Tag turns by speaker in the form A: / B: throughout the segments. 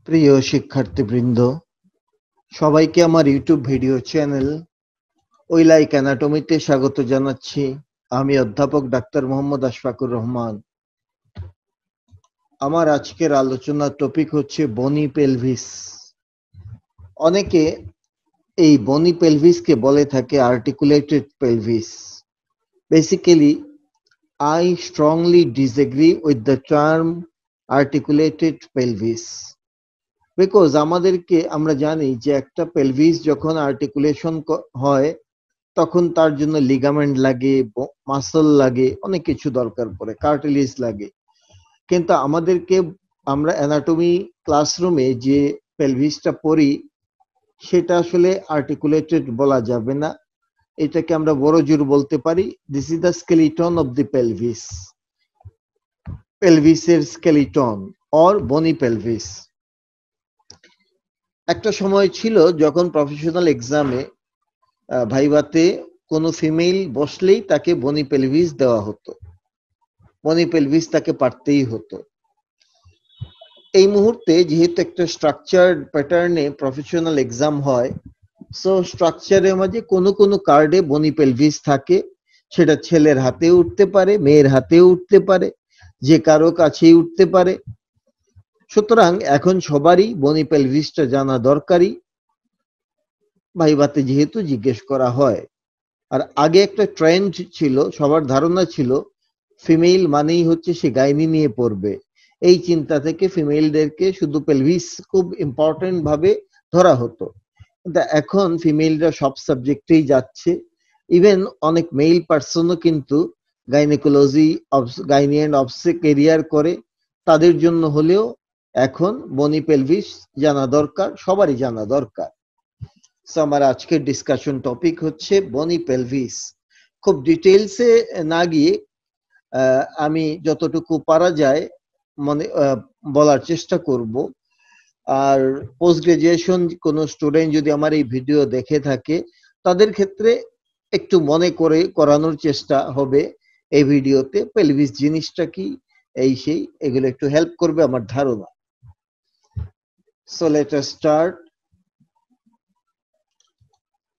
A: প্রিয় শিক্ষার্থীবৃন্দ, সবাইকে আমার ইউটিউব ভিডিও চ্যানেল ওই লাইক অ্যানাটমিতে স্বাগত জানাচ্ছি। আমি অধ্যাপক ডাক্তার মোহাম্মদ আশফাকুর রহমান। আমার আজকের আলোচনার টপিক হচ্ছে বনি পেলভিস। অনেকে এই বনি পেলভিসকে বলে থাকে articulated pelvis. Basically I strongly disagree with the term articulated pelvis. Because আমরা জানি যে একটা পেলভিস যখন আর্টিকুলেশন হয় তখন তার জন্য লিগামেন্ট লাগে, মাসল লাগে, অনেক কিছু দরকার পড়ে, কার্টিলেজ লাগে। কিন্তু আমরা অ্যানাটমি ক্লাসরুমে যে পেলভিসটা পড়ি সেটা আসলে আর্টিকুলেটেড বলা যাবে না। এটাকে আমরা বড় জোর বলতে পারি this is the skeleton of the pelvis, পেলভিসের স্কেলিটন অর বনি পেলভিস। একটা সময় ছিল যখন প্রফেশনাল এক্সামে ভাইভাতে কোনো ফিমেল বসলেই তাকে বনি পেলভিস দেওয়া হতো, বনি পেলভিস তাকে পারতেই হতো। এই মুহূর্তে যেহেতু একটা স্ট্রাকচার্ড প্যাটার্নে প্রফেশনাল এক্সাম হয়, সো স্ট্রাকচারের মাঝে কোনো কোনো কার্ডে বনি পেলভিস থাকে। সেটা ছেলের হাতেও উঠতে পারে, মেয়ের হাতেও উঠতে পারে, যে কারো কাছেই উঠতে পারে। সুতরাং এখন সবারই বনি পেলভিসটা জানা দরকারি, ভাইভাতে যেহেতু জিজ্ঞেস করা হয়। আর আগে একটা ট্রেন্ড ছিল, সবার ধারণা ছিল ফিমেল মানেই হচ্ছে সে গাইনি নিয়ে পড়বে। এই চিন্তা থেকে ফিমেলদেরকে শুধু পেলভিস খুব ইম্পর্টেন্ট ভাবে ধরা হতো। কিন্তু এখন ফিমেলরা সব সাবজেক্টেই যাচ্ছে। ইভেন অনেক মেল পার্সনও কিন্তু গাইনেকোলজি, গাইনি অ্যান্ড অবসে কেরিয়ার করে, তাদের জন্য হলেও এখন বনি পেলভিস জানা দরকার, সবারই জানা দরকার। আমার আজকের ডিসকাশন টপিক হচ্ছে বনি পেলভিস। খুব ডিটেলসে না গিয়ে আমি যতটুকু পারা যায় বলার চেষ্টা করব। আর পোস্ট গ্রাজুয়েশন কোনো স্টুডেন্ট যদি আমার এই ভিডিও দেখে থাকে তাদের ক্ষেত্রে একটু মনে করে করানোর চেষ্টা হবে এই ভিডিওতে, পেলভিস জিনিসটা কি, এই সেই এগুলো একটু হেল্প করবে আমার ধারণা। So let us start.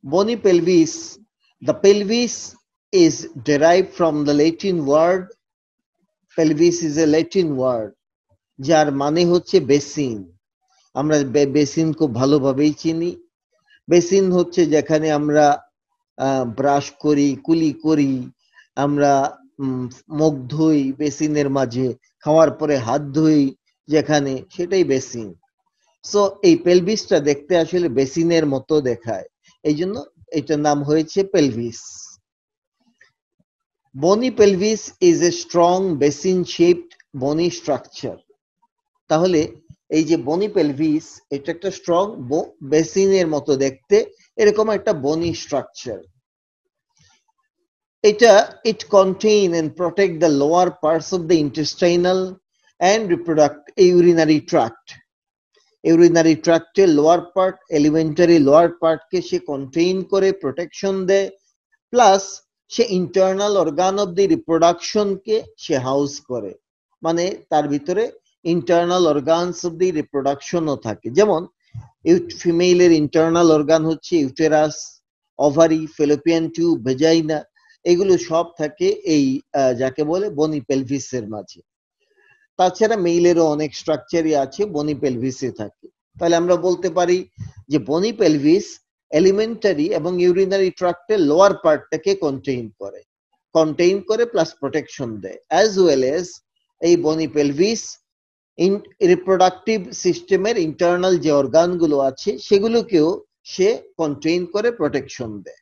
A: Bony pelvis. The pelvis is derived from the Latin word. Pelvis is a Latin word যার মানে হচ্ছে বেসিন। আমরা বেসিন খুব ভালোভাবেই চিনি। বেসিন হচ্ছে যেখানে আমরা ব্রাশ করি, কুলি করি, আমরা মুখ ধুই বেসিনের মাঝে, খাওয়ার পরে হাত ধুই যেখানে, সেটাই বেসিন। সো এই পেলভিসটা দেখতে আসলে বেসিনের মতো দেখায়, এই জন্য এটার নাম হয়েছে পেলভিস। বনি pelvis is a strong basin shaped বনি স্ট্রাকচার। তাহলে এই যে বনি পেলভিস, এটা একটা স্ট্রং বেসিনের মতো দেখতে, এরকম একটা বনি structure. It contain and protect the lower parts of the intestinal and urinary tract. Urinary tract lower part, elementary lower part K say contain করে, protection দেয়, plus say internal organ of the reproduction K say house করে, মানে তার ভিতরে internal organs of the রিপ্রোডাকশনও থাকে। যেমন ফিমেলের internal organ হচ্ছে uterus, ovary, fallopian tube, vagina, এগুলো সব থাকে এই যাকে বলে বনি পেলভিসের মাঝে। তাছাড়া মেইলেরও অনেক স্ট্রাকচারই আছে বনি পেলভিসে থাকে। তাহলে আমরা বলতে পারি যে বনি পেলভিস এলিমেন্টারি এবং ইউরিনারি ট্রাক্টের লোয়ার পার্টটাকে কন্টেইন করে প্লাস প্রোটেকশন দেয়, অ্যাজ ওয়েল এজ এই বনি পেলভিস রিপ্রোডাক্টিভ সিস্টেমের ইন্টারনাল যে অর্গানগুলো আছে সেগুলোকেও সে কন্টেইন করে, প্রোটেকশন দেয়।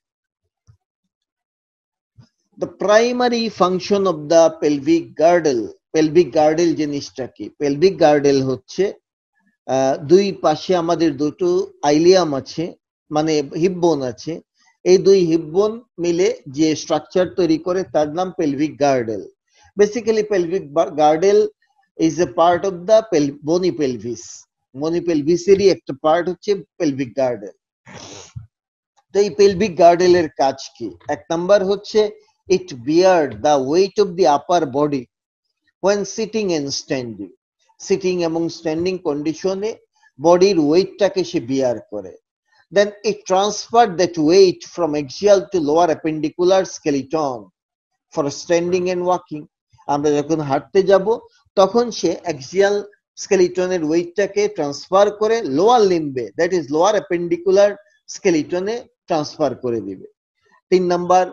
A: The primary function of the pelvic girdle জিনিসটা কি? পেলভিক গার্ডেল হচ্ছে দুই পাশে আমাদের দুটো আইলিয়াম আছে, মানে হিপবোন আছে। এই দুই হিপবোন মিলে যে স্ট্রাকচার তৈরি করে তার নাম pelvic girdle. Basically pelvic girdle is a part of the বনি পেলভিস। বনি পেলভিসেরই একটা পার্ট হচ্ছে পেলভিক গার্ডেল। তো এই পেলভিক গার্ডেলের কাজ কি? এক নাম্বার হচ্ছে it bear the weight of the upper body when sitting and standing. Sitting এবং স্ট্যান্ডিং কন্ডিশনে বডির ওয়েটটাকে সে বিয়ার করে। Then it transferred that weight from axial to lower appendicular skeleton for standing and walking. আমরা যখন হাঁটতে যাব তখন সে axial skeletonের ওয়েটটাকে ট্রান্সফার করে লোয়ার লিম্বে, দ্যাট ইজ লোয়ার অ্যাপেন্ডিকুলার স্কেলিটনে ট্রান্সফার করে দিবে। 3 number,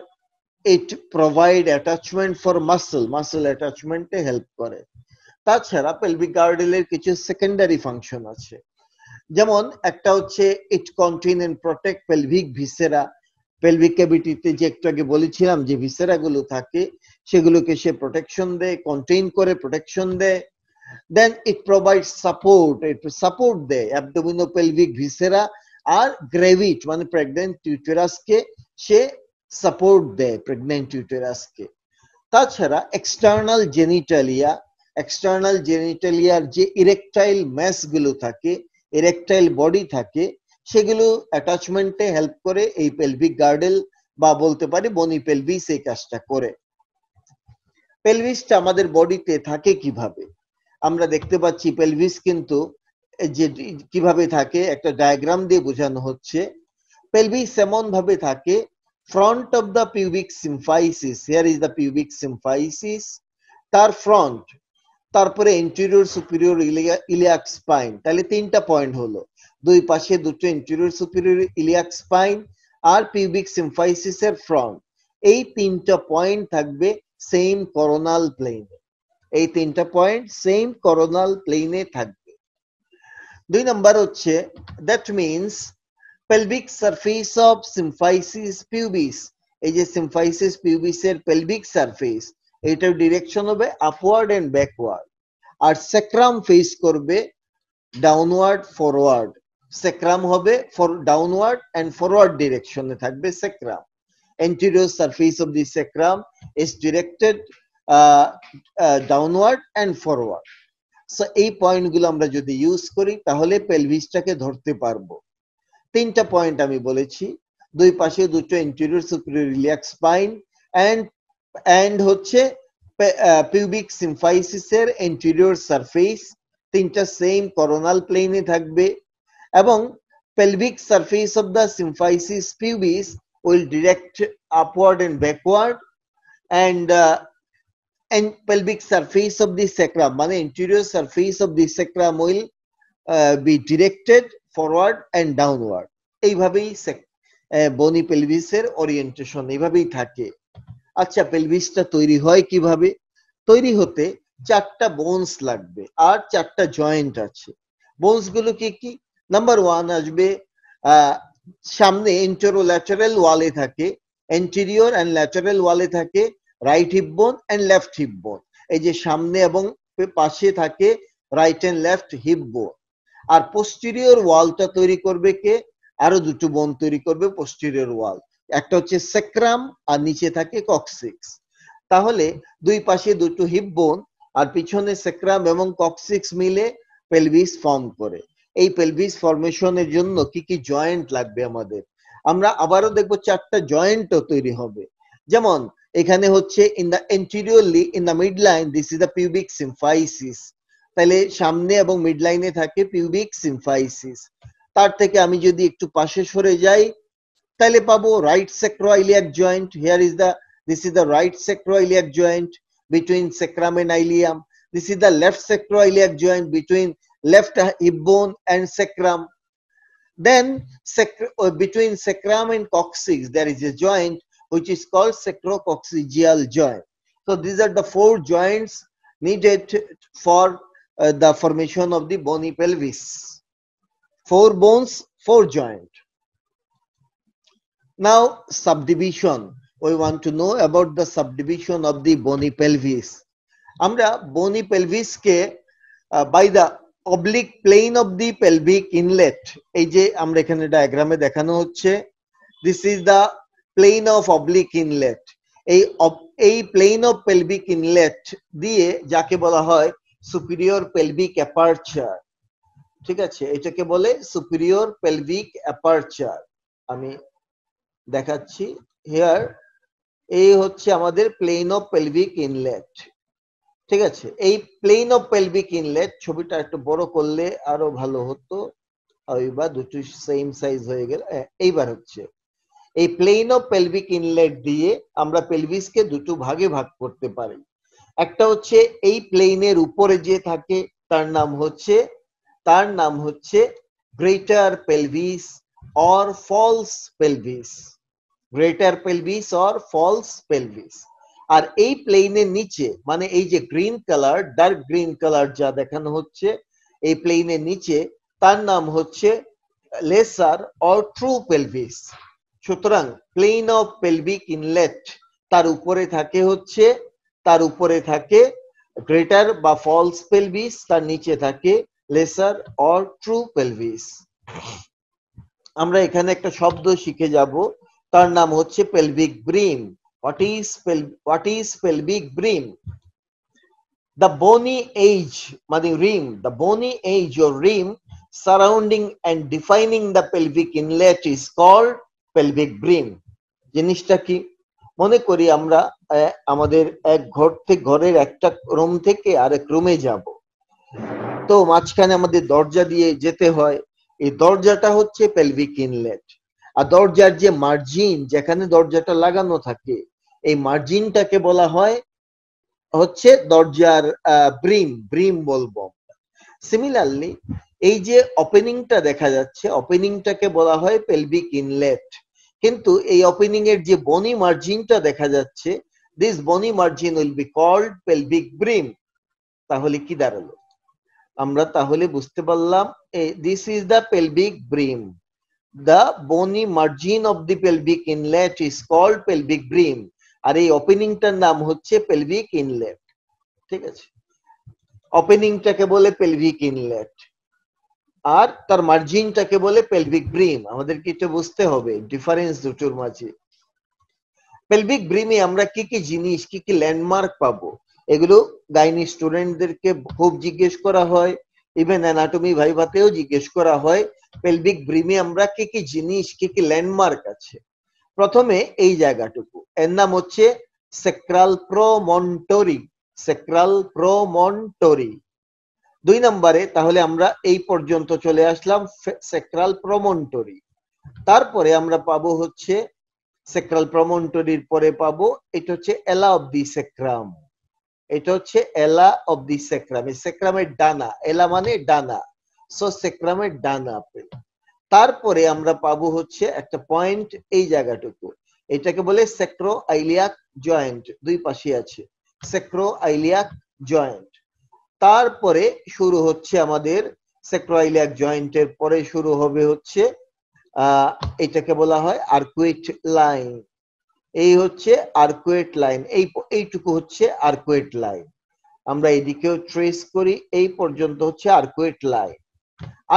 A: it provide attachment for muscle অ্যাটাচমেন্টে হেল্প করে। তাছাড়া পেলভিক গার্ডেলের কিছু সেকেন্ডারি ফাংশন আছে, যেমন একটা হচ্ছে it contain and protect pelvic viscera. Pelvic ক্যাভিটিতে যে একটু আগে বলেছিলাম যে ভিসেরা গুলো থাকে সেগুলোকে সে প্রোটেকশন দেয়, কন্টেইন করে প্রোটেকশন দেয়। Then it provide support, support দেয় অ্যাবডোমিনোপেলভিক ভিসেরা আর গ্রেভিট মানে প্রেগন্যান্ট ইউটেরাসকে সে সাপোর্ট দেয়, প্রেগন্যান্ট ইউটেরাসকে। তাছাড়া এক্সটার্নাল জেনিটালিয়ার যে ইরেকটাইল ম্যাস গুলো থাকে, ইরেকটাইল বডি থাকে, সেগুলো অ্যাটাচমেন্টে হেল্প করে এই পেলভিক গার্ডেল বা বলতে পারি বনি পেলভিস এই কাজটা করে। পেলভিসটা আমাদের বডিতে থাকে কিভাবে আমরা দেখতে পাচ্ছি, পেলভিস কিন্তু যে কিভাবে থাকে একটা ডায়াগ্রাম দিয়ে বোঝানো হচ্ছে। পেলভিস এমন ভাবে থাকে, front of the pubic symphysis, here is the pubic symphysis, তার ফ্রন্ট, তারপরে এন্টেরিয়র সুপিরিয়র ইলিয়াক স্পাইন, তাহলে তিনটা পয়েন্ট হলো, দুই পাশে দুটো এন্টেরিয়র সুপিরিয়র ইলিয়াক স্পাইন আর পিউবিক সিম্ফাইসিস এর ফ্রন্ট, এই তিনটা পয়েন্ট থাকবে সেম করোনাল প্লেনে, এই তিনটা পয়েন্ট সেম করোনাল প্লেনে থাকবে। 2 নাম্বার হচ্ছে that means pelvic surface of symphysis pubis, এই যে symphysis pubis এর pelvic surface এটার ডিরেকশন হবে আপওয়ার্ড এন্ড ব্যাকওয়ার্ড, আর sacrum ফেস করবে ডাউনওয়ার্ড ফরওয়ার্ড, sacrum হবে ফর ডাউনওয়ার্ড এন্ড ফরওয়ার্ড ডিরেকশনে থাকবে sacrum, anterior surface of the sacrum is directed downward and forward. So এই পয়েন্টগুলো আমরা যদি ইউজ করি তাহলে পেলভিসটাকে ধরতে পারবো। তিনটা পয়েন্ট আমি বলেছি, দুই পাশে দুটো anterior superior iliac spine and হচ্ছে পিউবিক সিম্ফাইসিস এর এন্টেরিয়র সারফেস, তিনটা সেম করোনাল প্লেনে থাকবে, এবং pelvic surface of the symphysis pubis will direct upward and backward, and pelvic surface of the sacrum মানে anterior surface of the sacrum will be directed forward and downward. এইভাবেই বনি পেলভিসের orientation এইভাবেই থাকে। আচ্ছা, পেলভিসটা তৈরি হয় কিভাবে? তৈরি হতে চারটা বোনস লাগবে আর চারটা জয়েন্ট আছে। বোনস গুলো কি কি? নাম্বার 1 আসবে সামনে এন্টেরোল্যাটারাল ওয়ালে থাকে, এন্টেরিয়র এন্ড ল্যাটারাল ওয়ালে থাকে রাইট হিপ বোন এন্ড লেফট হিপ বোন, এই যে সামনে এবং পাশে থাকে রাইট এন্ড লেফট হিপ বোন। আর পোস্টেরিয়র ওয়ালটা তৈরি করবে কে? আরো দুটো বোন তৈরি করবে পোস্টেরিয়র ওয়াল, একটা হচ্ছে স্যাক্রাম আর নিচে থাকে কক্সিক্স। তাহলে দুই পাশে দুটো হিপ বোন আর পিছনে স্যাক্রাম এবং কক্সিক্স মিলে পেলভিস ফর্ম করে। এই পেলভিস ফর্মেশনের জন্য কি কি জয়েন্ট লাগবে আমাদের? আমরা আবারও দেখবো চারটা জয়েন্টও তৈরি হবে। যেমন এখানে হচ্ছে in the anteriorly in the mid line this is the pubic symphysis, তাহলে সামনে এবং মিড লাইনে থাকে পিউবিক সিম্ফাইসিস। তার থেকে আমি যদি একটু পাশে সরে যাই তাহলে পাবো right sacroiliac joint, here is the this is the right sacroiliac joint between sacrum and ilium, this is the left sacroiliac joint between left hip bone and sacrum. Then between sacrum and coccyx there is a joint which is called sacrococcygeal joint. So these are the four joints needed for the formation of the bony pelvis. 4 bones, 4 joint. Now subdivision, we want to know about the subdivision of the bony pelvis. আমরা bony pelvis K by the oblique plane of the pelvic inlet, এই যে আমরা এখানে ডায়াগ্রামে দেখানো হচ্ছে, this is the plane of oblique inlet, এই plane of pelvic inlet দিয়ে যাকে বলা হয় superior pelvic aperture, ঠিক আছে, এটাকে বলে superior pelvic aperture। আমি দেখাচ্ছি, here এই হচ্ছে আমাদের প্লেন অফ পেলভিক ইনলেট, ঠিক আছে, এই প্লেন অফ পেলভিক ইনলেট ছবিটা একটু বড় করলে আরো ভালো হতো, বা দুটো সেম সাইজ হয়ে গেল। এইবার হচ্ছে এই প্লেন অফ পেলভিক ইনলেট দিয়ে আমরা পেলভিসকে দুটো ভাগে ভাগ করতে পারি। একটা হচ্ছে এই প্লেনের উপরে যে থাকে তার নাম হচ্ছে greater pelvis or false pelvis, greater pelvis or false pelvis. আর এই প্লেনের নিচে, মানে এই যে green colour, dark green colour যা দেখানো হচ্ছে এই প্লেনের নিচে, তার নাম হচ্ছে লেসার অর ট্রু পেলভিস। সুতরাং প্লেন অফ পেলভিক ইনলেট, তার উপরে থাকে গ্রেটার বা ফলস পেলভিস, তার নিচে থাকে লেসার অর ট্রু পেলভিস। আমরা এখানে একটা শব্দ শিখে যাব, তার নাম হচ্ছে pelvic brim. What is pelvic brim? The bony edge, মানে rim, the bony edge or rim surrounding and defining the pelvic inlet is called pelvic brim. জিনিসটা কি? মনে করি আমরা আমাদের এক ঘরের একটা রুম থেকে আরেক রুমে যাব, তো মাঝখানে আমাদের দরজা দিয়ে যেতে হয়, এই দরজাটা হচ্ছে পেলভিক ইনলেট। আর দরজার যে মার্জিন, যেখানে দরজাটা লাগানো থাকে, এই মার্জিনটাকে বলা হয় হচ্ছে দরজার ব্রিম বলবো। সিমিলারলি এই যে ওপেনিংটা দেখা যাচ্ছে, ওপেনিংটাকে বলা হয় পেলভিক ইনলেট। কিন্তু এই ওপেনিং এর যে বনি মার্জিনটা দেখা যাচ্ছে, this bony margin will be called pelvic brim. তাহলে কি দাঁড়ালো? আমরা তাহলে বুঝতে পারলাম this is the pelvic brim. The bony margin of the pelvic inlet is called pelvic brim. আর এই ওপেনিংটার নাম হচ্ছে পেলভিক ইনলেট। ঠিক আছে, ওপেনিংটাকে বলে পেলভিক ইনলেট আর তার মার্জিনটাকে বলে পেলভিক ব্রিম। আমাদেরকে এটা বুঝতে হবে ডিফারেন্স দুটোর মাঝে। পেলভিক ব্রিমে আমরা কি কি জিনিস, কি কি ল্যান্ডমার্ক পাবো, এগুলো গাইনি স্টুডেন্টদেরকে খুব জিজ্ঞেস করা হয়, ইভেন অ্যানাটমি ভাইভাতেও জিজ্ঞেস করা হয় পেলভিক ব্রিমে আমরা কি কি জিনিস, কি কি ল্যান্ডমার্ক আছে। প্রথমে এই জায়গাটুকু, এর নাম হচ্ছে সেক্রাল প্রমন্টরি, সেক্রাল প্রমন্টরি। 2 নম্বরে তাহলে আমরা এই পর্যন্ত চলে আসলাম, সেক্রাল প্রমন্টরি। তারপরে আমরা পাবো হচ্ছে সেক্রাল প্রমন্টরির পরে পাবো, এটা হচ্ছে এলা অফ দি সেক্রাম, এটা হচ্ছে এলা অফ দি সেক্রাম, এই সেক্রামের ডানা, এলা মানে ডানা, সো সেক্রামের ডানা। তারপরে আমরা পাবো হচ্ছে একটা পয়েন্ট এই জায়গাটুকু, এটাকে বলে সেক্রো আইলিয়াক জয়েন্ট, দুই পাশে আছে সেক্রো আইলিয়াক জয়েন্ট। তারপরে শুরু হচ্ছে আমাদের সেক্রো আইলিয়াক জয়েন্টের পরে শুরু হবে হচ্ছে এটাকে বলা হয় আর্কুয়েট লাইন। এই হচ্ছে আর্কুয়েট লাইন, এইটুকু হচ্ছে আর্কুয়েট লাইন। আমরা এদিকেও ট্রেস করি, এই পর্যন্ত হচ্ছে আর্কুয়েট লাইন।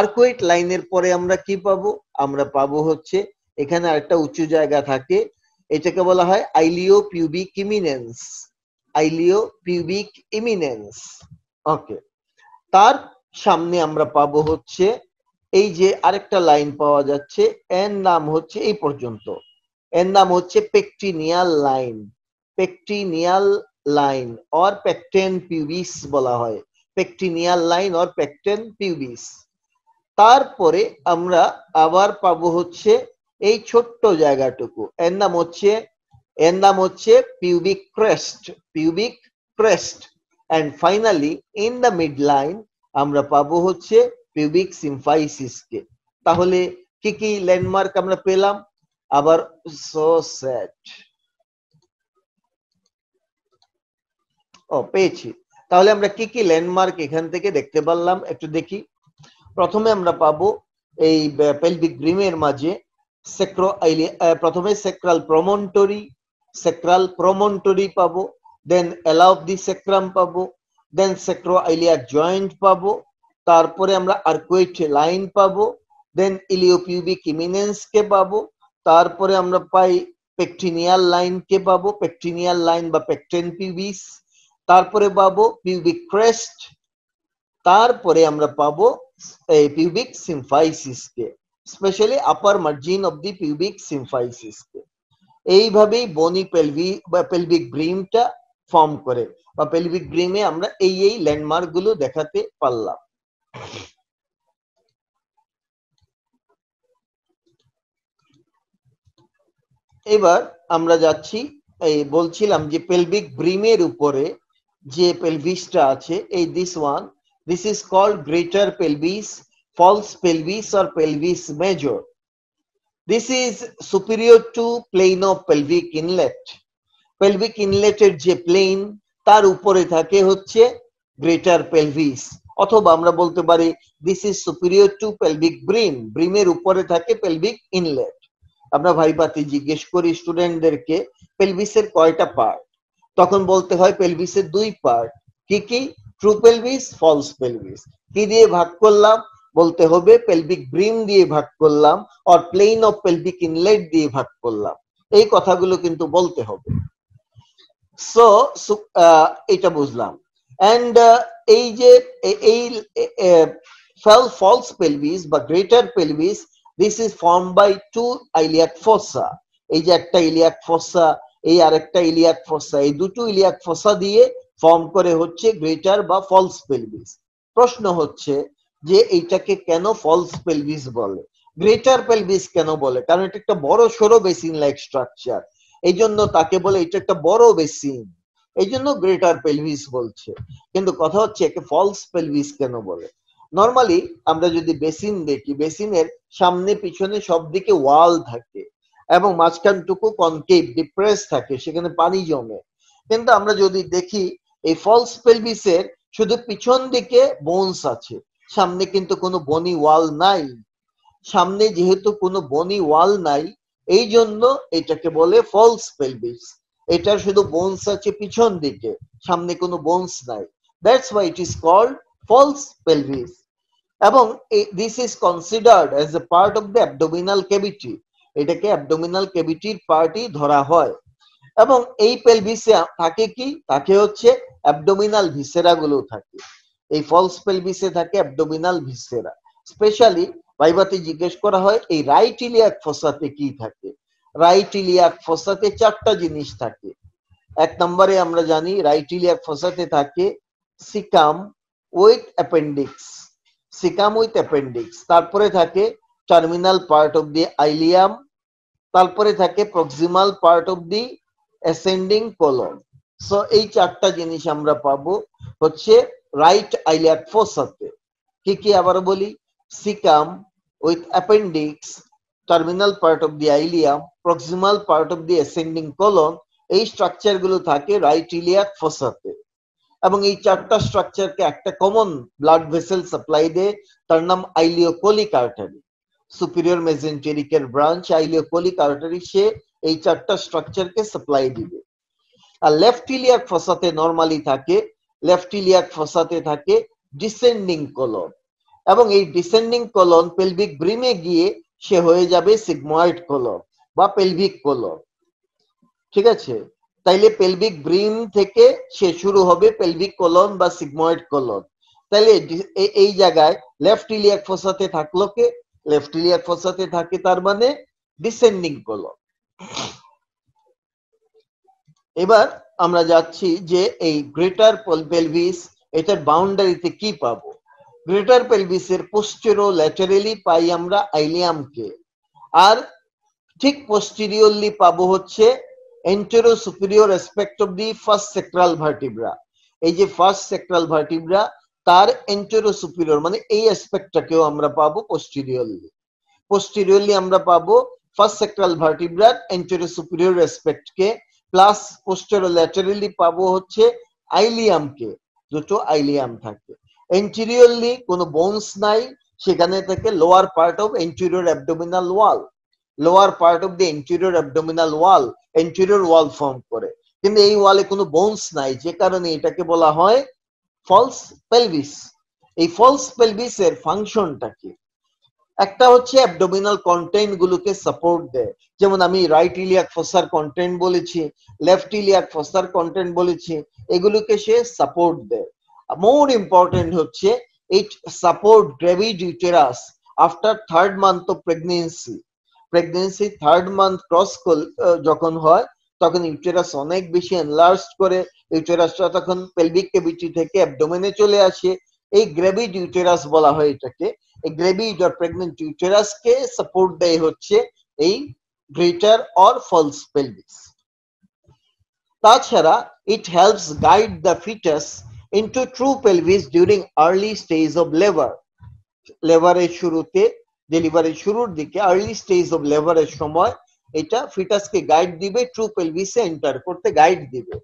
A: আর্কুয়েট লাইনের পরে আমরা কি পাবো? আমরা পাবো হচ্ছে এখানে আরেকটা উঁচু জায়গা থাকে, এটাকে বলা হয় আইলিও পিউবিক ইমিনেন্স, আইলিও পিউবিক ইমিনেন্স। ওকে, তার সামনে আমরা পাবো হচ্ছে এই যে আরেকটা লাইন পাওয়া যাচ্ছে, এর নাম হচ্ছে এই পর্যন্ত, এর নাম হচ্ছে পেকটিনিয়াল লাইন, পেকটিনিয়াল লাইন অর পেকটেন পিউবিস বলা হয়, পেকটিনিয়াল লাইন অর পেকটেন পিউবিস। তারপরে আমরা আবার পাবো হচ্ছে এই ছোট্ট জায়গাটুকু, এর নাম হচ্ছে pubic crest, pubic crest. And finally in the mid line আমরা পাবো হচ্ছে পিউবিক সিম্ফাইসিসকে। তাহলে কি কি ল্যান্ডমার্ক আমরা পেলাম? আবার সো স্যাড, পেয়েছি। তাহলে আমরা কি কি ল্যান্ডমার্ক এখান থেকে দেখতে পারলাম একটু দেখি। প্রথমে আমরা পাবো এই পেলভিক ব্রিমের মাঝে প্রথমে সেক্রাল প্রমন্টরি পাবো, দেন এলা অফ দি সেক্রাম পাবো, দেন সেক্রো আইলিয়াক জয়েন্ট পাবো, তারপরে আমরা আর্কুয়েট লাইন পাবো, দেন ইলিওপিউবিক ইমিনেন্স কে পাবো, তারপরে আমরা পাই পেকটিনিয়াল লাইন কে পাবো, পেকটিনিয়াল লাইন বা পেকটেন পিউবিস, তারপরে পাবো পিউবিক ক্রেস্ট, তারপরে আমরা পাবো এই পিউবিক সিম্ফাইসিস কে, specially upper margin of the pubic symphysis কে। এইভাবেই বনি পেলভিক ব্রিমটা ফর্ম করে, বা পেলভিক ব্রিমে আমরা এই ল্যান্ডমার্ক গুলো দেখাতে পারলাম। এবার আমরা যাচ্ছি, এই বলছিলাম যে পেলভিক ব্রিমের উপরে যে পেলভিসটা আছে, এই this is called greater pelvis, false pelvis or pelvis major. This is superior to plane of pelvic inlet. Pelvic inlet এর যে প্লেন তার উপরে থাকে হচ্ছে গ্রেটার পেলভিস, অথবা আমরা বলতে পারি this is superior to pelvic brim, ব্রিমের উপরে থাকে পেলভিক ইনলেট। আমরা ভাইবাতে জিজ্ঞেস করি স্টুডেন্টদেরকে পেলভিসের কয়টা পার্ট, তখন বলতে হয় পেলভিসের 2 পার্ট। কি কি? True pelvis, false pelvis. কি দিয়ে ভাগ করলাম? বলতে হবে পেলভিক ব্রিম দিয়ে ভাগ করলাম, আর প্লেন অফ পেলভিক ইনলেট দিয়ে ভাগ করলাম। এই কথাগুলো কিন্তু বলতে হবে। সো এটা বুঝলাম। এন্ড এই যে এই false pelvis বা greater pelvis, this is formed by two iliac fossa. এই যে একটা ইলিয়াক ফসা, এই আরেকটা ইলিয়াক ফসা, এই দুটো ইলিয়াক ফসা দিয়ে ফর্ম করে হচ্ছে গ্রেটার বা ফলস পেলভিস। প্রশ্ন হচ্ছে যে এইটাকে কেন ফলস পেলভিস বলে, গ্রেটার পেলভিস কেন বলে? কারণ এটা একটা বড় সড়ো বেসিন লাইক স্ট্রাকচার, এই জন্য তাকে বলে এটা একটা বড় বেসিন, এই জন্য গ্রেটার পেলভিস বলছে। কিন্তু কথা হচ্ছে একে ফলস পেলভিস কেন বলে? নর্মালি আমরা যদি বেসিন দেখি, বেসিনের সামনে পিছনে সব দিকে ওয়াল থাকে এবং মাঝখানটুকু কনকেভ ডিপ্রেস থাকে, সেখানে পানি জমে। কিন্তু আমরা যদি দেখি এই ফলস পেলভিসের শুধু পিছন দিকে বোনস আছে, সামনে কিন্তু কোনো বনি ওয়াল নাই। সামনে যেহেতু কোনো বনি ওয়াল নাই, এই জন্য এটাকে বলে ফলস পেলভিস। এটার শুধু বোনস আছে পিছন দিকে, সামনে কোনো বোনস নাই, that's why it is called false pelvis. এবং this is considered as a part of the abdominal cavity, এটাকে অ্যাবডোমিনাল ক্যাভিটির পার্টই ধরা হয়। এবং এই পেলভিসে থাকে কি? থাকে হচ্ছে অ্যাবডোমিনাল ভিসেরা গুলো থাকে। এই ফলস পেলভিসে থাকে অ্যাবডোমিনাল ভিসেরা। স্পেশালি ভাইভাতে জিজ্ঞেস করা হয় এই রাইট ইলিয়াক ফসাতে কি থাকে। রাইট ইলিয়াক ফসাতে 4টা জিনিস থাকে। 1 নম্বরে আমরা জানি রাইট ইলিয়াক ফসাতে থাকে caecum with appendix, caecum with appendix. তারপরে থাকে terminal part of the ileum, তারপরে থাকে proximal part of the ascending colon. So এই 4টা জিনিস আমরা পাবো হচ্ছে রাইট আইলিয়াক ফসাতে। কি কি আবার বলি? Caecum with appendix, terminal part of the ileum, proximal part of the ascending colon, এই স্ট্রাকচার গুলো থাকে রাইট ইলিয়াক ফসাতে। এবং এই 4টা স্ট্রাকচারকে একটা কমন ব্লাড ভেসেল সাপ্লাই দেয়, তার নাম আইলিওকোলিক আর্টারি। সুপিরিয়র মেজেন্টেরিকের ব্রাঞ্চ আইলিওকোলিক আর্টারি, সে এই 4টা স্ট্রাকচারকে সাপ্লাই দিবে। আর লেফট ইলিয়াক ফসাতে নরমালি থাকে, লেফট ইলিয়াক ফসাতে থাকে ডিসেন্ডিং কোলন, এবং এই ডিসেন্ডিং কোলন পেলভিক ব্রিমে গিয়ে সে হয়ে যাবে সিগময়েড কোলন বা পেলভিক কোলন। ঠিক আছে? তাইলে পেলভিক ব্রিম থেকে সে শুরু হবে পেলভিক কোলন বা সিগময়েড কোলন। তাইলে এই জায়গায় লেফট ইলিয়াক ফসাতে থাকলো কে? লেফট ইলিয়াক ফসাতে থাকে তার মানে ডিসেন্ডিং কোলন। এবার আমরা যাচ্ছি যে এই গ্রেটার পেলভিস, এটার বাউন্ডারিতে কি পাবো? গ্রেটার পেলভিসের পোস্টেরো ল্যাটারালি পাই আমরা আইলিয়ামকে, আর ঠিক পোস্টেরিয়রলি পাবো হচ্ছে antero superior aspect of the first sacral vertebra. এই যে ফার্স্ট সেক্রাল ভার্টিব্রা তার এন্টেরো সুপিরিয়র মানে এই অ্যাসপেক্টটাকেও আমরা পাবো পোস্টেরিয়রলি। পোস্টেরিয়রলি আমরা পাবো ফার্স্ট সেক্রাল ভার্টিব্রার এন্টেরো সুপিরিয়র অ্যাসপেক্টকে, প্লাস পোস্টেরো ল্যাটারালি পাবো হচ্ছে আইলিয়ামকে, দুটো আইলিয়াম থাকে। এন্টেরিয়রলি কোনো বোনস নাই, সেখানে থেকে lower part of anterior abdominal wall, lower part of the anterior abdominal wall, anterior wall form করে, কিন্তু এই ওয়ালে কোনো বোনস নাই, যে কারণে এটাকে বলা হয় ফলস পেলভিস। এই ফলস পেলভিসের ফাংশনটা কি? একটা হচ্ছে অ্যাবডোমিনাল কন্টেন্ট গুলোকে সাপোর্ট দেয়, যেমন আমি রাইট ইলিয়াক ফসার কন্টেন্ট বলেছি, লেফট ইলিয়াক ফসার কন্টেন্ট বলেছি, এগুলোকে সে সাপোর্ট দেয়। মোর ইম্পর্টেন্ট হচ্ছে it support gravid uterus after 3rd month of pregnancy. Pregnancy 3rd month cross যখন হয় তখন ইউটেরাস অনেক বেশি এনলার্জ করে, ইউটেরাসটা তখন পেলভিক ক্যাভিটি থেকে অ্যাবডোমেনে চলে আসে। এই গ্রেভিড ইউটেরাস বলা হয় এটাকে। এই গ্রেভিড অর প্রেগন্যান্ট ইউটেরাসকে সাপোর্ট দেয় হচ্ছে এই গ্রেটার অর ফলস পেলভিস। তাছাড়া it helps guide the fetus into true pelvis during early stage of labor. লেবারের শুরুতে, ডেলিভারির শুরুর দিকে আর্লি স্টেজ অফ লেবারের সময় এটা ফিটাসকে গাইড দিবে, ট্রু পেলভিসে এন্টার করতে গাইড দিবে।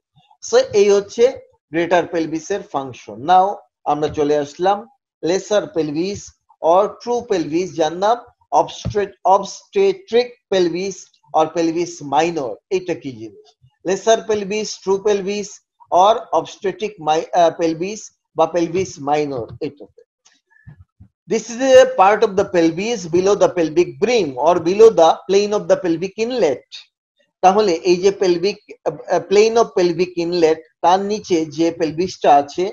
A: সো এই হচ্ছে গ্রেটার পেলভিসের ফাংশন। নাও আমরা চলে আসলাম lesser pelvis or true pelvis, যার নাম obstetric pelvis or pelvis minor. এটা কি জিনিস? Lesser pelvis, true pelvis or obstetric pelvis বা পেলভিস মাইনর। এটাতে this is a part of the pelvis below the pelvic brim or below the plane of the pelvic inlet. তাহলে এই যে pelvic plane of pelvic inlet, তার নিচে যে পেলভিসটা আছে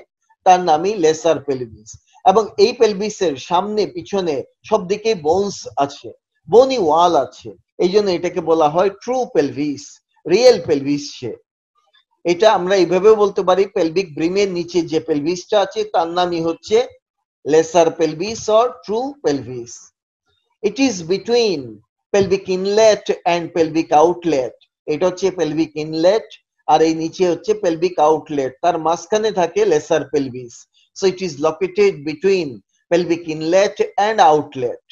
A: তার নামই লেসার পেলভিস। এবং এই পেলভিসের সামনে পিছনে সব দিকে বোনস আছে, বনি ওয়াল আছে, এই জন্য এটাকে বলা হয় ট্রু পেলভিস, রিয়েল পেলভিস। এটা আমরা এইভাবে বলতে পারি, পেলভিক ব্রিমের নিচে যে পেলভিসটা আছে তার নামই হচ্ছে lesser pelvis or true pelvis. It is between pelvic inlet and pelvic outlet. এটা হচ্ছে pelvic inlet আর এই নিচে হচ্ছে pelvic outlet, তার মাঝখানে থাকে lesser pelvis. So it is located between pelvic inlet and outlet,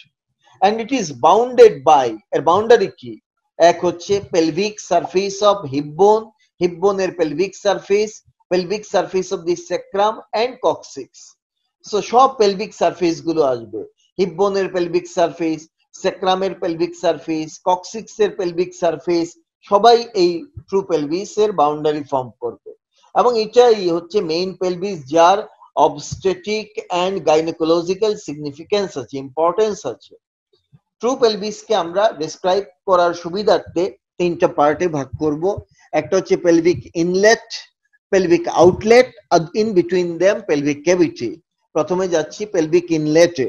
A: and it is bounded by, এর boundary কি? এক হচ্ছে pelvic surface of hip bone, hip bone এর pelvic surface of the sacrum and coccyx. So সব pelvic surface গুলো আসবে, hip বোনের pelvic surface, স্যাক্রামের পেলভিক সারফেস, কক্সিক্সের পেলভিক সারফেস, সবাই এই ট্রু পেলভিস এর বাউন্ডারি ফর্ম করবে। এবং এটাই হচ্ছে মেইন পেলভিস, যার অবস্টেটিক এন্ড গাইনোকোলজিক্যাল সিগনিফিকেন্স আছে, ইম্পর্টেন্স আছে। ট্রু পেলভিসকে আমরা ডেসক্রাইব করার সুবিধার্থে তিনটা পার্টে ভাগ করব। একটা হচ্ছে pelvic inlet, pelvic outlet, in between them pelvic cavity. প্রথমে যাচ্ছি পেলভিক ইনলেটে।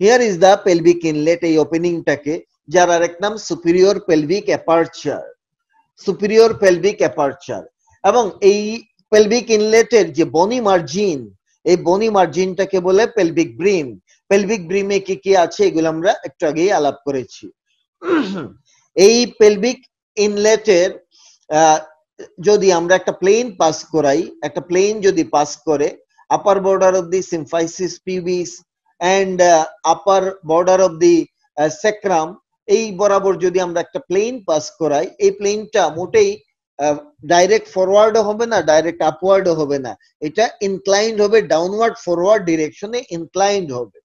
A: Here is the pelvic inlet, এই ওপেনিংটাকে, যার আরেক নাম superior pelvic aperture, superior pelvic aperture. এবং এই পেলভিক ইনলেটের যে বনি মার্জিন, এই বনি মার্জিনটাকে বলে পেলভিক ব্রিম। পেলভিক ব্রিমে কি কি আছে এগুলো আমরা একটু আগেই আলাপ করেছি। এই পেলভিক ইনলেটের যদি আমরা একটা প্লেন পাস করাই, একটা প্লেন যদি পাস করে upper border of the symphysis pubis and upper border of the sacrum, এই বরাবর যদি আমরা একটা প্লেন পাস করাই, এই প্লেনটা মোটেই ডাইরেক্ট ফরওয়ার্ড হবে না, ডাইরেক্ট আপওয়ার্ড হবে না, এটা ইনক্লাইন্ড হবে, ডাউনওয়ার্ড ফরওয়ার্ড ডিরেকশনে ইনক্লাইন্ড হবে।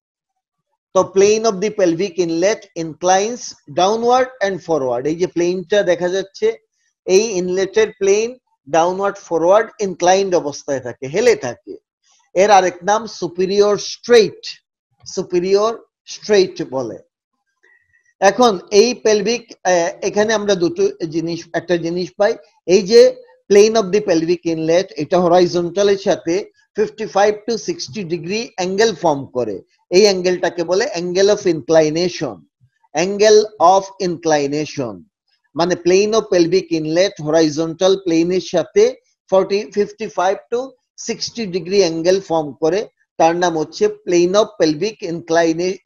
A: তো plane of the pelvic inlet inclines downward and forward. এই যে প্লেনটা দেখা যাচ্ছে, এই ইনলেটের প্লেন ডাউনওয়ার্ড ফরওয়ার্ড ইনক্লাইন্ড অবস্থায় থাকে, হেলে থাকে। এর আরেক নাম সুপিরিয়র স্ট্রেইট, সুপিরিয়র স্ট্রেইট বলে। এখন এই পেলভিক, এখানে আমরা দুটো জিনিস, একটা জিনিস পাই, এই যে plane of the pelvic inlet, এটা হরাইজন্টালের সাথে 55 to 60 ডিগ্রি অ্যাঙ্গেল ফর্ম করে। এই অ্যাঙ্গেলটাকে বলে angle of inclination, angle of inclination. মানে plane of pelvic inlet horizontal প্লেনের সাথে 55 to 60 ডিগ্রি অ্যাঙ্গেল ফর্ম করে, তার নাম হচ্ছে plane of pelvic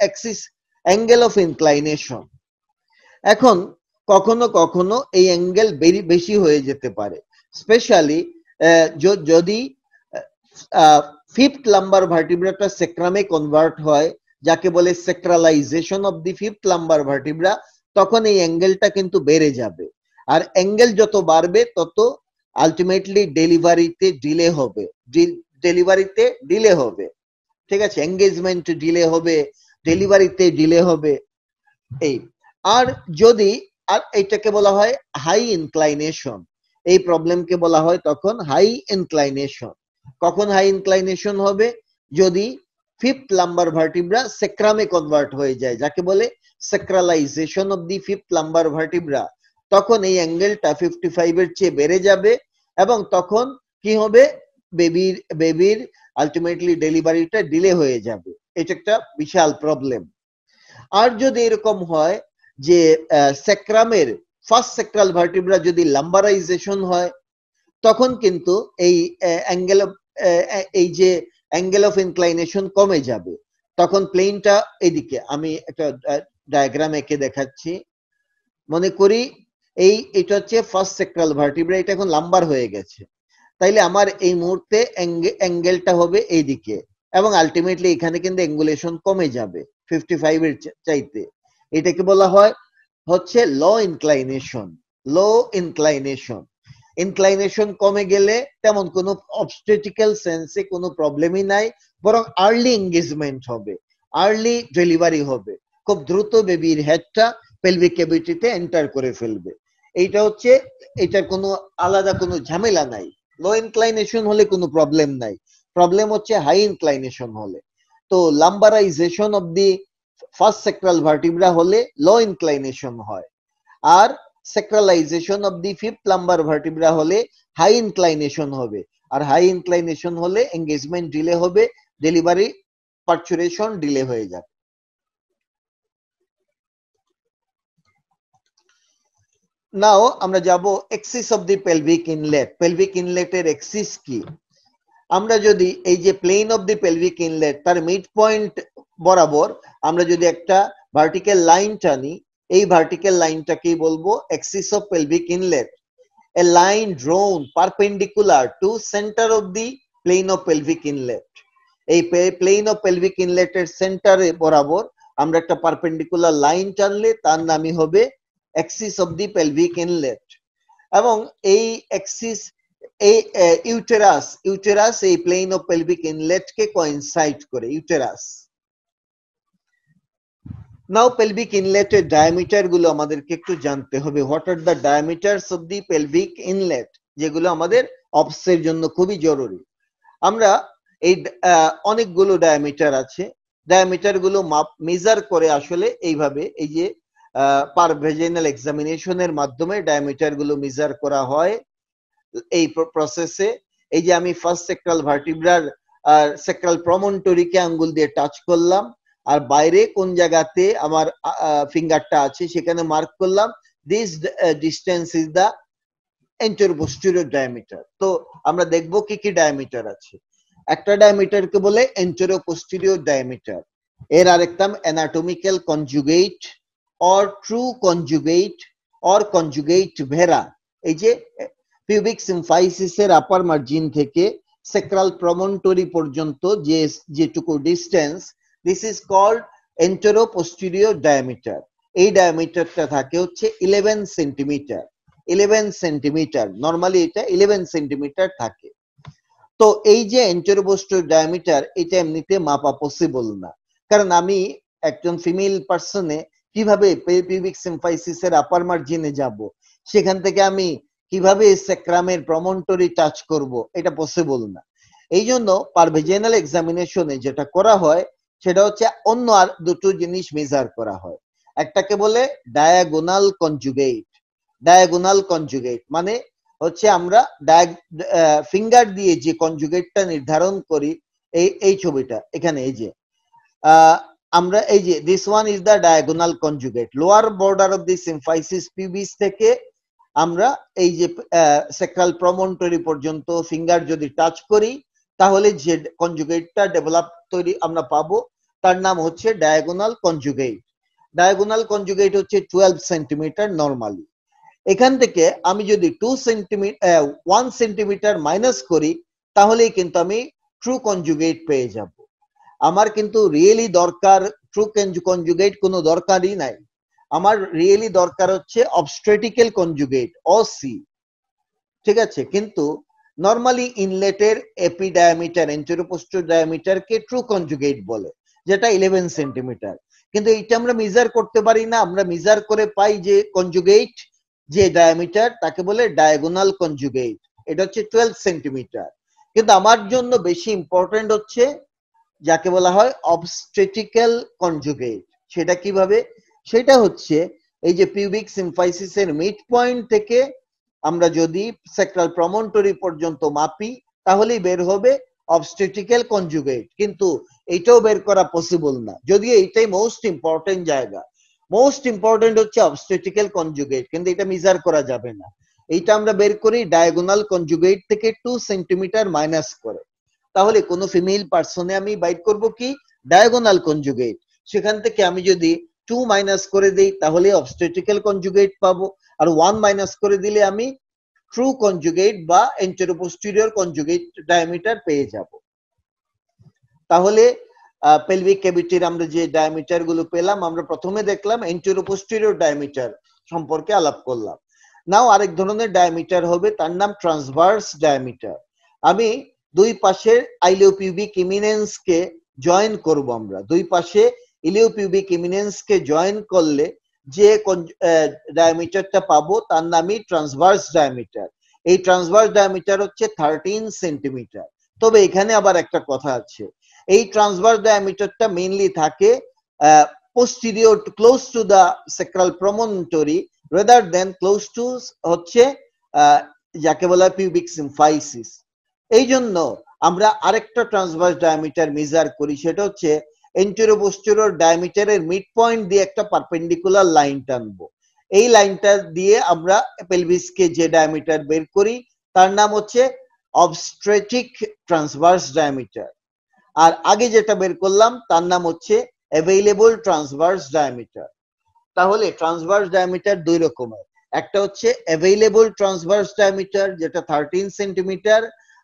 A: axis, angle of inclination. এখন কখনো কখনো এই অ্যাঙ্গেল বেশি হয়ে যেতে পারে, স্পেশালি যদি ফিফথ লাম্বার ভার্টিব্রাটা সেক্রামে কনভার্ট হয়, যাকে বলে sacralization of the fifth lumbar vertebra, তখন এই অ্যাঙ্গেলটা কিন্তু বেড়ে যাবে। আর অ্যাঙ্গেল যত বাড়বে তত আলটিমেটলি ডেলিভারিতে ডিলে হবে, ডেলিভারিতে ডিলে হবে, ঠিক আছে, এঙ্গেজমেন্ট ডিলে হবে, ডেলিভারিতে ডিলে হবে। এই আর যদি, আর এটাকে বলা হয় হাই ইনক্লাইনেশন, এই প্রবলেমকে বলা হয় তখন হাই ইনক্লাইনেশন। কখন হাই ইনক্লাইনেশন হবে? যদি ফিফথ লাম্বার ভার্টিব্রা সেক্রামে কনভার্ট হয়ে যায়, যাকে বলে sacralization of the fifth lumbar vertebra, তখন এই অ্যাঙ্গেলটা 55 এর চেয়ে বেড়ে যাবে এবং তখন কি হবে, বেবির আলটিমেটলি ডেলিভারিটা ডিলে হয়ে যাবে। এটা একটা বিশাল প্রবলেম। আর যদি এরকম হয় যে সেক্রামের ফার্স্ট সেক্রাল ভার্টিব্রা যদি লাম্বারাইজেশন হয় তখন কিন্তু এই অ্যাঙ্গেল অফ এই যে অ্যাঙ্গেল অফ ইনক্লাইনেশন কমে যাবে, তখন প্লেনটা এদিকে, আমি একটা ডায়াগ্রাম এঁকে দেখাচ্ছি। মনে করি এটা হচ্ছে ফার্স্ট সেক্রাল ভার্টিব্রা, এটা এখন লাম্বার হয়ে গেছে, তাইলে আমার এই মুহূর্তে অ্যাঙ্গেলটা হবে এইদিকে এবং আলটিমেটলি এখানে কিন্তু অ্যাঙ্গুলেশন কমে যাবে 55 এর চাইতে। এটাকে বলা হয় হচ্ছে লো ইনক্লাইনেশন। লো ইনক্লাইনেশন, ইনক্লাইনেশন কমে গেলে তেমন কোনো অবস্টেটিক্যাল সেন্সে কোনো প্রবলেমই নাই, বরং আর্লি এঙ্গেজমেন্ট হবে, আর্লি ডেলিভারি হবে, খুব দ্রুত বেবির হেডটা পেলভিক ক্যাভিটিতে এন্টার করে ফেলবে। এইটা হচ্ছে, এটার কোনো আলাদা কোনো ঝামেলা নাই। লো ইনক্লাইনেশন হলে কোনো প্রবলেম নাই, প্রবলেম হচ্ছে হাই ইনক্লাইনেশন হলে। তো lumbarization of the first sacral vertebra হলে লো ইনক্লাইনেশন হয়, আর sacralization of the fifth lumbar vertebra হলে হাই ইনক্লাইনেশন হবে, আর হাই ইনক্লাইনেশন হলে এঙ্গেজমেন্ট ডিলে হবে, ডেলিভারি পার্চুরেশন ডিলে হয়ে যাবে। নাও আমরা যাব axis of the pelvic inlet. Pelvic ইনলেটের এক্সিস কি? আমরা যদি এই যে plane of the pelvic inlet তার মিড পয়েন্ট বরাবর আমরা যদি একটা ভার্টিক্যাল লাইন টানি, এই ভার্টিক্যাল লাইনটাকেই বলবো axis of pelvic inlet. A line drawn perpendicular to centre of the plane of pelvic inlet. এই প্লেন অফ পেলভিক ইনলেটের সেন্টারে বরাবর আমরা একটা পারপেন্ডিকুলার লাইন টানলে তার নামই হবে axis of the pelvic inlet. এবং এই এক্সিস, এই ইউটেরাস এই প্লেন অফ পেলভিক ইনলেটকে কোইনসাইড করে, ইউটেরাস। নাও পেলভিক ইনলেটের ডায়ামিটার গুলো আমাদেরকে একটু জানতে হবে। What are the diameters of the pelvic inlet, যেগুলো আমাদের অবসের জন্য খুবই জরুরি। আমরা এই অনেকগুলো ডায়ামিটার আছে, ডায়ামিটার গুলো মেজার করে আসলে এইভাবে, এই যে পার ভেজিনাল এক্সামিনেশনের মাধ্যমে ডায়ামিটার গুলো মেজার করা হয় এই প্রসেসে। এই যে আমি ফার্স্ট সেক্রাল ভার্টিব্রার সেক্রাল প্রমন্টরিকে আঙ্গুল দিয়ে টাচ করলাম, আর বাইরে কোন জায়গাতে আমার ফিঙ্গারটা আছে সেখানে মার্ক করলাম, this distance is the anteroposterior diameter. তো আমরা দেখবো কি কি ডায়ামিটার আছে। একটা ডায়ামিটারকে বলে এন্টেরোপোস্টেরিয়র ডায়ামিটার, এর আরেকটা anatomical conjugate or true conjugate or conjugate vera. এই যে পিউবিক সিম্ফাইসিসের আপার মার্জিন থেকে সেক্রাল প্রমন্টরি পর্যন্ত যেটুকু distance, this is called anteroposterior diameter. এই ডায়ামিটারটা থাকে হচ্ছে 11 সেন্টিমিটার। 11 সেন্টিমিটার, নরমালি এটা 11 সেন্টিমিটার থাকে। তো এই যে এন্টেরোপোস্টেরিয়র ডায়ামিটার, এটা এমনিতে মাপা পসিবল না, কারণ আমি একজন ফিমেল পার্সনে কিভাবে পিউবিক সিম্ফাইসিসের আপার মার্জিনে যাব, সেখান থেকে আমি কিভাবে সেক্রামের প্রমন্টরি টাচ করব, এটা পসিবল না। এই জন্য পারভেজিনাল এক্সামিনেশনে যেটা করা হয় সেটা হচ্ছে অন্য আর দুটো জিনিস মেজার করা হয়। একটাকে বলে ডায়াগোনাল কনজুগেট। ডায়াগোনাল কনজুগেট মানে হচ্ছে আমরা ফিঙ্গার দিয়ে যে কনজুগেটটা নির্ধারণ করি, এই ছবিটা এখানে, এই যে আমরা এই যে this one is the diagonal conjugate. Lower border of the symphysis pubis থেকে আমরা এই যে সেক্রাল প্রমন্টরি পর্যন্ত ফিঙ্গার যদি টাচ করি, তাহলে যে কনজুগেটটা ডেভেলপ তৈরি আমরা পাবো তার নাম হচ্ছে ডায়াগোনাল কনজুগেট। ডায়াগোনাল কনজুগেট হচ্ছে 12 সেন্টিমিটার নরমালি। এখান থেকে আমি যদি 1 সেন্টিমিটার মাইনাস করি, তাহলেই কিন্তু আমি ট্রু কনজুগেট পেয়ে যাব। আমার কিন্তু রিয়েলি দরকার ট্রু কনজুগেট কোনো দরকারই নাই, আমার রিয়েলি দরকার হচ্ছে অবস্ট্রেটিক্যাল কনজুগেট, OC, ঠিক আছে। কিন্তু নরমালি ইনলেটের এপি ডায়ামিটার, এন্টেরোপোস্টেরিয়র ডায়ামিটারকে ট্রু কনজুগেট বলে, যেটা 11 সেন্টিমিটার। কিন্তু এইটা আমরা মেজার করতে পারি না, আমরা মেজার করে পাই যে কনজুগেট যে ডায়ামিটার তাকে বলে ডায়াগোনাল কনজুগেট, এটা হচ্ছে 12 সেন্টিমিটার। কিন্তু আমার জন্য বেশি ইম্পর্টেন্ট হচ্ছে যাকে বলা হয় অবস্টেটিক্যাল কনজুগেট। সেটা কিভাবে? সেটা হচ্ছে এই যে পিউবিক সিম্ফাইসিসের মিড পয়েন্ট থেকে আমরা যদি সেক্রাল প্রমন্টরি পর্যন্ত মাপি, তাহলেই বের হবে অবস্টেটিক্যাল কনজুগেট। কিন্তু এটাও বের করা পসিবল না, যদিও এইটাই মোস্ট ইম্পর্টেন্ট জায়গা। মোস্ট ইম্পর্টেন্ট হচ্ছে অবস্টেটিক্যাল কনজুগেট, কিন্তু এটা মেজার করা যাবে না। এইটা আমরা বের করি ডায়াগোনাল কনজুগেট থেকে 2 সেন্টিমিটার মাইনাস করে। তাহলে কোন ফিমেল পার্সনে আমি বাইট করব কি ডায়াগোনাল কনজুগেট, সেখান থেকে আমি যদি 2 মাইনাস করে দেই তাহলে অবস্টেটিক্যাল কনজুগেট পাবো, আর 1 মাইনাস করে দিলে আমি ট্রু কনজুগেট বা এন্টেরোপোস্টেরিয়র কনজুগেট ডায়ামিটার পেয়ে যাব। তাহলে পেলভিক ক্যাভিটির আমরা যে ডায়ামিটার গুলো পেলাম, আমরা প্রথমে দেখলাম এন্টেরোপোস্টেরিয়র ডায়ামিটার সম্পর্কে আলাপ করলাম। নাও আরেক ধরনের ডায়ামিটার হবে, তার নাম ট্রান্সভার্স ডায়ামিটার। আমি দুই পাশের আইলিওপিউবিক ইমিনেন্স কে জয়েন করব, আমরা দুই পাশে ইলিওপিউবিক ইমিনেন্স কে জয়েন করলে যে ডায়ামিটারটা পাবো তার নামই ট্রান্সভার্স ডায়ামিটার। এই ট্রান্সভার্স ডায়ামিটার হচ্ছে 13 সেন্টিমিটার। তবে এখানে আবার একটা কথা আছে, এই ট্রান্সভার্স ডায়ামিটারটা মেইনলি থাকে posterior close to the sacral promontory rather than close to হচ্ছে যাকে বলা হয় পিউবিক সিম্ফাইসিস। এই জন্য আমরা আরেকটা ট্রান্সভার্স ডায়ামিটার মেজার করি, সেটা হচ্ছে এন্টেরোপোস্টেরিয়র ডায়ামিটারের মিড পয়েন্ট দিয়ে একটা পারপেন্ডিকুলার লাইন টানবো। এই লাইনটা দিয়ে আমরা পেলভিসকে যে ডায়ামিটার বের করি তার নাম হচ্ছে অবস্ট্রেটিক ট্রান্সভার্স ডায়ামিটার। আর আগে যেটা বের করলাম তার নাম হচ্ছে অ্যাভেইলেবল ট্রান্সভার্স ডায়ামিটার। তাহলে ট্রান্সভার্স ডায়ামিটার দুই রকমের, একটা হচ্ছে অ্যাভেইলেবল ট্রান্সভার্স ডায়ামিটার যেটা 13 সেন্টিমিটার,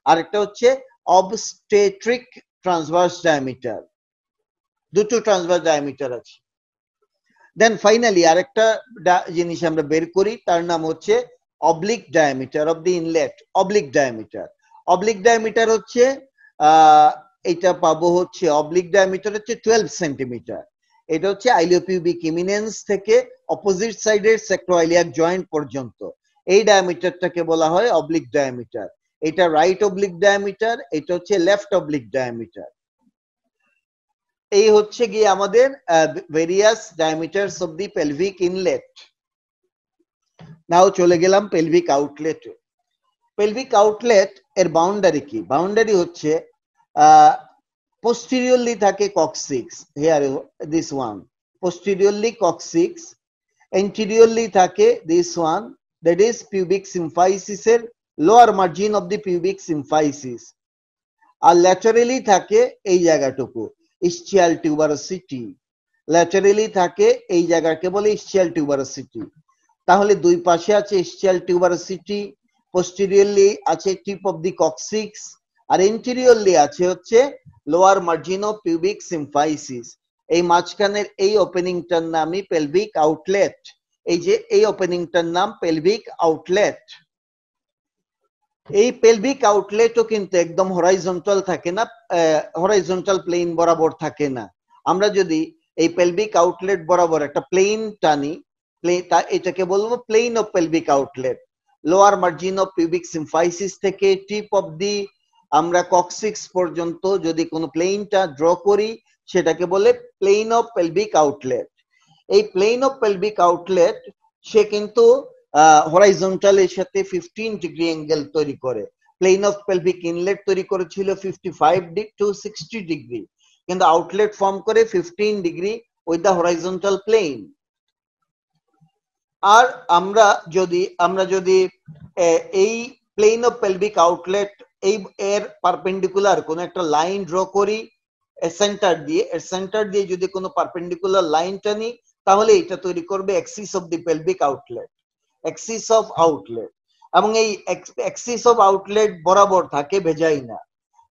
A: আর একটা হচ্ছে অবস্টেট্রিক ট্রান্সভার্স ডায়ামিটার। দুটো ট্রান্সভার্স ডায়ামিটার আছে। দেন ফাইনালি আরেকটা জিনিস আমরা বের করি, তার নাম হচ্ছে oblique diameter of the inlet, oblique diameter. Oblique diameter হচ্ছে এটা পাবো হচ্ছে অবলিক ডায়ামিটার হচ্ছে 12 সেন্টিমিটার। এটা হচ্ছে আইলিওপিউবিক ইমিনেন্স থেকে অপোজিট সাইডের সেক্রোইলিয়াক জয়েন্ট পর্যন্ত এই ডায়ামিটারটাকে বলা হয় অবলিক ডায়ামিটার। এটা রাইট অবলিক ডায়ামিটার, এটা হচ্ছে লেফট অবলিক ডায়ামিটার। এই হচ্ছে গিয়ে আমাদের various diameters of the pelvic inlet. Now চলে গেলাম পেলভিক আউটলেট। পেলভিক আউটলেট এর বাউন্ডারি কি? বাউন্ডারি হচ্ছে posteriorly থাকে coccyx, here this one, posteriorly coccyx, anteriorly থাকে this one, that is pubic symphysis এর lower margin of the pubic symphysis, আর laterally থাকে এই জায়গাটুকু ischial tuberosity, laterally থাকে এই জায়গাকে বলে ischial tuberosity। তাহলে দুই পাশে আছে ischial tuberosity, posteriorly আছে tip of the coccyx, R anteriorly আছে হচ্ছে lower margin of pubic symphysis. এই মাঝখানের এই ওপেনিংটার নামই পেলভিক আউটলেট। এই যে এই ওপেনিংটার নাম পেলভিক আউটলেট। এই পেলভিক আউটলেটও কিন্তু একদম হরাইজন্টাল থাকে না, হরাইজন্টাল প্লেন বরাবর থাকে না। আমরা যদি এই পেলভিক আউটলেট বরাবর একটা প্লেন টানি, এটাকে বলবো plane of pelvic outlet. Lower margin of pubic symphysis থেকে টিপ অফ দি আমরা কক্সিক্স পর্যন্ত যদি কোনো প্লেনটা ড্র করি সেটাকে বলে প্লেন অফ পেলভিক আউটলেট। এই প্লেন অফ পেলভিক আউটলেট সে কিন্তু হরাইজন্টাল এর সাথে 15 ডিগ্রি অ্যাঙ্গেল তৈরি করে। প্লেন অফ পেলভিক ইনলেট তৈরি করেছিল 55 টু 60 ডিগ্রি, কিন্তু আউটলেট ফর্ম করে 15 degree with the horizontal plane. আর আমরা যদি এই প্লেন অফ পেলভিক আউটলেট এই এর পারপেন্ডিকুলার কোন একটা লাইন ড্র করি সেন্টার দিয়ে, এর সেন্টার দিয়ে যদি কোনো পারপেন্ডিকুলার লাইন টানি তাহলে এটা তৈরি করবে Axis of the pelvic outlet, Axis of outlet. এবং এই অ্যাক্সিস অফ আউটলেট বরাবর থাকে ভেজাইনা।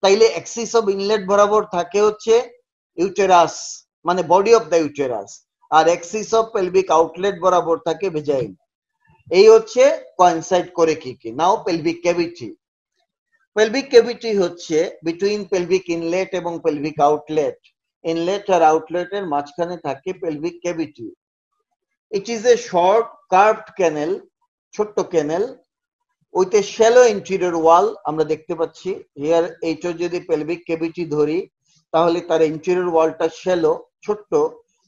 A: তাইলে অ্যাক্সিস অফ ইনলেট বরাবর থাকে হচ্ছে ইউটেরাস, মানে বডি অফ দ্য ইউটেরাস, আর অ্যাক্সিস অফ পেলভিক আউটলেট বরাবর থাকে ভেজাইনা। এই হচ্ছে কোইনসাইড করে কি কি। Now pelvic cavity. Pelvic cavity হচ্ছে বিটুইন পেলভিক ইনলেট এবং পেলভিক আউটলেট, ইনলেট আর আউটলেটের মাঝখানে থাকে pelvic cavity. It is a short curved canal, ছোট্ট canal with a shallow anterior wall. আমরা দেখতে পাচ্ছি হিয়ার, এইটা যদি পেলভিক ক্যাভিটি ধরি তাহলে তার ইন্টেরিয়র ওয়ালটা শ্যালো, ছোট্ট,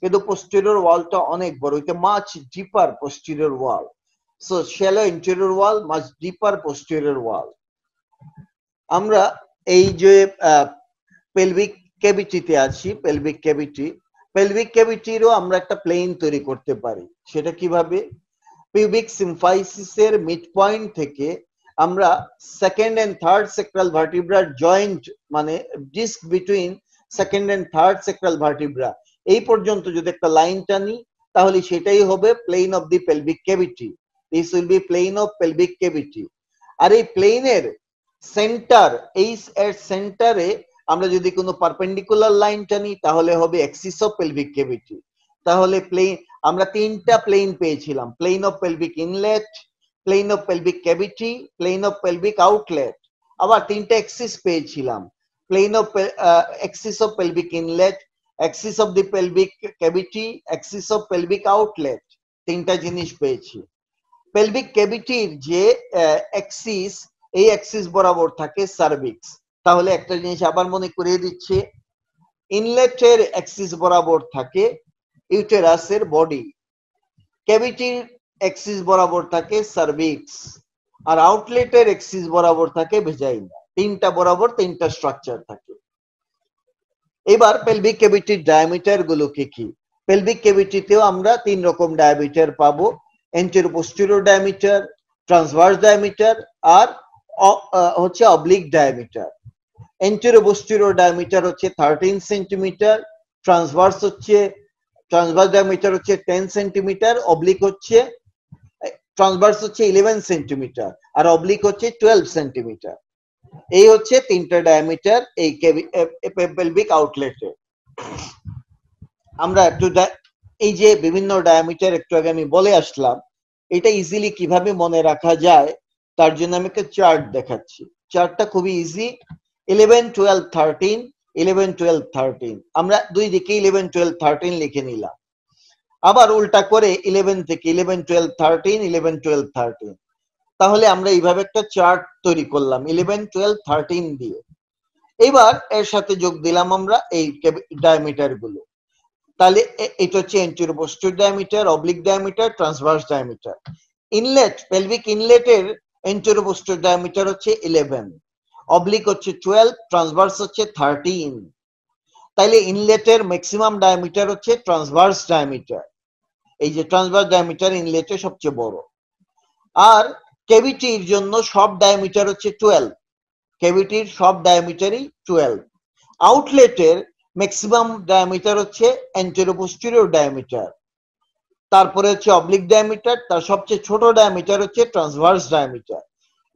A: কিন্তু পোস্টেরিয়র ওয়ালটা অনেক বড়, with a much deeper posterior wall. So shallow anterior wall, much deeper posterior wall. আমরা এই যে পেলভিক ক্যাভিটিতে আছি, পেলভিক ক্যাভিটি, পেলভিক ক্যাভিটিরও আমরা একটা প্লেন তৈরি করতে পারি। সেটা কিভাবে? পিউবিক সিম্ফাইসিসের মিড পয়েন্ট থেকে আমরা সেকেন্ড এন্ড থার্ড সেক্রাল ভার্টিব্রার জয়েন্ট, মানে disc between second and third sacral vertebra, এই পর্যন্ত যদি একটা লাইন টানি তাহলে সেটাই হবে plane of the pelvic cavity. This will be plane of pelvic cavity. আর এই প্লেনের সেন্টার, এই সেন্টারে আমরা যদি কোনো পারপেন্ডিকুলার লাইন টানি তাহলে হবে অ্যাক্সিস অফ পেলভিক ক্যাভিটি। তাহলে প্লেন, আমরা তিনটা প্লেন পেয়েছিলাম, plane of pelvic inlet, plane of pelvic cavity, plane of pelvic outlet. আবার তিনটা অ্যাক্সিস পেয়েছিলাম, plane of axis of pelvic inlet, axis of the pelvic cavity, axis of pelvic outlet, তিনটা জিনিস পেয়েছি। পেলভিক ক্যাভিটির যে অ্যাক্সিস, এই Axis বরাবর থাকে সার্ভিক্স। তাহলে একটা জিনিস আবার মনে করিয়ে দিচ্ছি, ইনলেটের অ্যাক্সিস বরাবর থাকে ইউটেরাসের বডি, ক্যাভিটির অ্যাক্সিস বরাবর থাকে সার্ভিক্স, আর আউটলেটের অ্যাক্সিস বরাবর থাকে ভেজাইনা। তিনটা বরাবর তিনটা স্ট্রাকচার থাকে। এবার পেলভিক ক্যাভিটির ডায়ামিটার গুলো কি কি? পেলভিক ক্যাভিটিতেও আমরা তিন রকম ডায়ামিটার পাবো, anteroposterior diameter, transverse diameter, আর হচ্ছে oblique diameter. Anteroposterior diameter হচ্ছে 13 সেন্টিমিটার, ট্রান্সভার্স ডায়ামিটার হচ্ছে 10 সেন্টিমিটার, অবলিক হচ্ছে ট্রান্সভার্স হচ্ছে 11 সেন্টিমিটার, আর অবলিক হচ্ছে 12 সেন্টিমিটার। এই হচ্ছে তিনটা ডায়ামিটার এই পেলভিক আউটলেটে। আমরা একটু এই যে বিভিন্ন ডায়ামিটার একটু আগে আমি বলে আসলাম, এটা ইজিলি কিভাবে মনে রাখা যায় তার জন্য আমি একটা চার্ট দেখাচ্ছি। চার্টটা খুবই ইজি। 11, 12, 13, 11, 12, 13, আমরা দুই দিকে 11, 12, 13 লিখে নিলাম। আবার উল্টা করে 11 থেকে 11, 12, 13, 11, 12, 13। তাহলে আমরা এইভাবে একটা চার্ট তৈরি করলাম 11, 12, 13 দিয়ে। এবার এর সাথে যোগ দিলাম আমরা এই ডায়ামিটার গুলো। তাহলে এটা হচ্ছে anteroposterior diameter, oblique diameter, transverse diameter. Inlet, pelvic ইনলেটের এন্টেরো পোস্টেরিয়র ডায়ামিটার হচ্ছে 11, অবলিক হচ্ছে 12, ট্রান্সভার্স হচ্ছে 13। তাইলে ইনলেটের ম্যাক্সিমাম ডায়ামিটার হচ্ছে ট্রান্সভার্স ডায়ামিটার। এই যে ট্রান্সভার্স ডায়ামিটার ইনলেটের সবচেয়ে বড়। আর ক্যাভিটির জন্য সব ডায়ামিটার হচ্ছে 12, ক্যাভিটির সব ডায়ামিটারই 12। আউটলেটের ম্যাক্সিমাম ডায়ামিটার হচ্ছে এন্টেরো পোস্টেরিয়র ডায়ামিটার, তারপরে হচ্ছে অবলিক ডায়ামিটার, তার সবচেয়ে ছোট ডায়ামিটার হচ্ছে ট্রান্সভার্স ডায়ামিটার।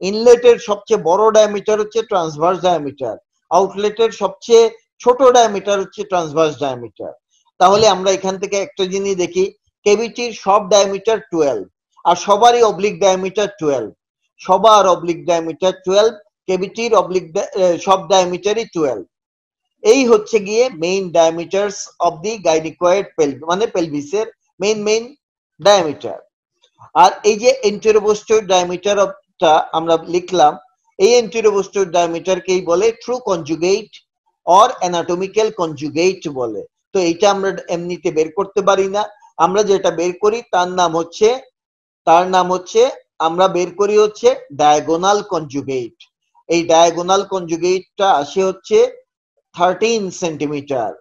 A: ইনলেটের সবচেয়ে বড় ডায়ামিটার হচ্ছে ট্রান্সভার্স ডায়ামিটার, আউটলেটের সবচেয়ে ছোট ডায়ামিটার হচ্ছে ট্রান্সভার্স ডায়ামিটার। তাহলে আমরা এখান থেকে একটা জিনিস দেখি, ক্যাভিটির সব ডায়ামিটার 12, আর সবারই অবলিক ডায়ামিটার 12, সবার অবলিক ডায়ামিটার 12, ক্যাভিটির অবলিক সব ডায়ামিটারই 12। এই হচ্ছে গিয়ে মেইন ডায়ামিটারস অফ দি গাইনিকয়েড পেলভিস, মানে পেলভিসের মেইন ডায়ামিটার। আর এই যে এন্টেরো পোস্টেরিয়র ডায়ামিটারটা আমরা লিখলাম, এই এন্টেরো পোস্টেরিয়র ডায়ামিটারকেই বলে true conjugate or anatomical conjugate বলে। তো এইটা আমরা এমনিতে বের করতে পারি না, আমরা যেটা বের করি তার নাম হচ্ছে আমরা বের করি হচ্ছে ডায়াগোনাল কনজুগেট। এই ডায়াগোনাল কনজুগেটটা আসে হচ্ছে 13 সেন্টিমিটার।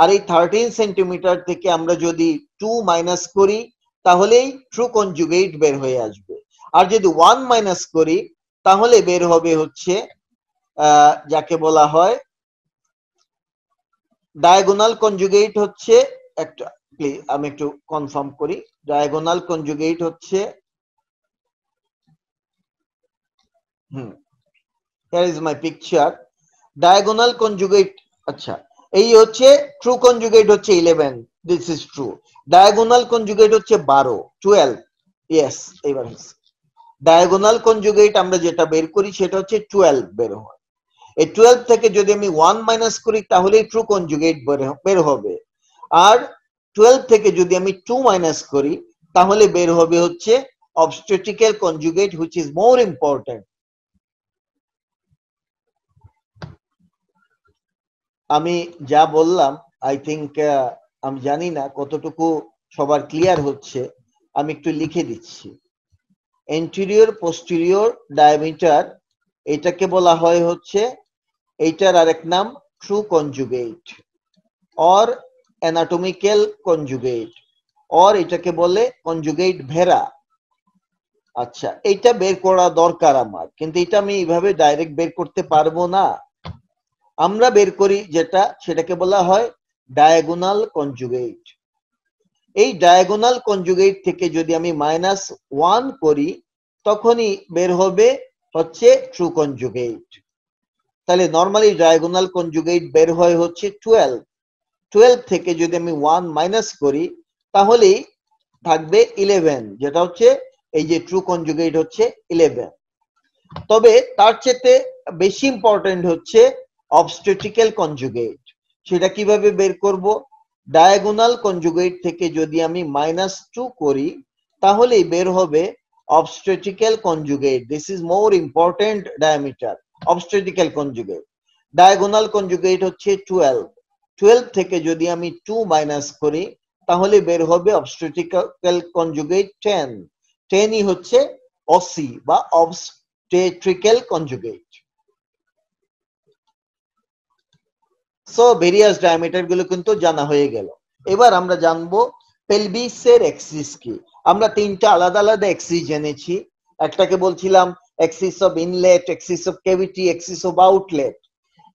A: আর এই 13 সেন্টিমিটার থেকে আমরা যদি 2 মাইনাস করি তাহলেই ট্রু কনজুগেট বের হয়ে আসবে। আর যদি 1 মাইনাস করি তাহলে বের হবে হচ্ছে যাকে বলা হয় ডায়াগোনাল কনজুগেট। হচ্ছে একটা, প্লিজ আমি একটু কনফার্ম করি, ডায়াগোনাল কনজুগেট হচ্ছে here is my picture, diagonal conjugate. আচ্ছা, এই হচ্ছে ট্রু কনজুগেট হচ্ছে 11, this is true. Diagonal conjugate হচ্ছে 12, 12, ইয়েস। এবার ডায়াগোনাল কনজুগেট আমরা যেটা বের করি সেটা হচ্ছে 12 বের হয়। এই 12 থেকে যদি আমি 1 মাইনাস করি তাহলেই ট্রু কনজুগেট বের হবে। আর 12 থেকে যদি আমি 2 মাইনাস করি তাহলে বের হবে হচ্ছে obstetrical conjugate, which is more important. আমি যা বললাম আই থিংক আমি জানি না কতটুকু সবার ক্লিয়ার হচ্ছে, আমি একটু লিখে দিচ্ছি। এন্টেরিয়র পোস্টেরিয়র ডায়ামিটার, এটাকে বলা হয় হচ্ছে, এইটার আরেক নাম true conjugate or anatomical conjugate or এটাকে বলে কনজুগেট ভেরা। আচ্ছা, এটা বের করা দরকার আমার, কিন্তু এটা আমি এইভাবে ডাইরেক্ট বের করতে পারবো না। আমরা বের করি যেটা, সেটাকে বলা হয় ডায়াগোনাল কনজুগেট। এই ডায়াগোনাল কনজুগেট থেকে যদি আমি -1 করি তখনই বের হবে হচ্ছে ট্রু কনজুগেট। তাহলে নরমালি ডায়াগোনাল কনজুগেট বের হয় হচ্ছে 12। 12 থেকে যদি আমি 1 মাইনাস করি তাহলেই থাকবে 11, যেটা হচ্ছে এই যে ট্রু কনজুগেট হচ্ছে 11। তবে তার চেয়ে বেশি ইম্পর্টেন্ট হচ্ছে অবস্টেট্রিক্যাল কনজুগেট। সেটা কিভাবে বের করব? ডায়াগোনাল কনজুগেট থেকে যদি আমি -2 করি তাহলেই বের হবে obstetrical conjugate. This is more important diameter, obstetrical conjugate. Diagonal conjugate হচ্ছে 12। 12 থেকে যদি আমি 2 মাইনাস করি তাহলে বের হবে অবস্টেট্রিক্যাল কনজুগেট 10। 10ই হচ্ছে অসি বা obstetrical conjugate. So various diameter গুলো কিন্তু জানা হয়ে গেল। এবার আমরা জানবো পেলভিসের এক্সিস কি। আমরা তিনটা আলাদা আলাদা এক্সিস জেনেছি। একটাকে বলছিলাম axis of inlet, axis of cavity, axis of outlet.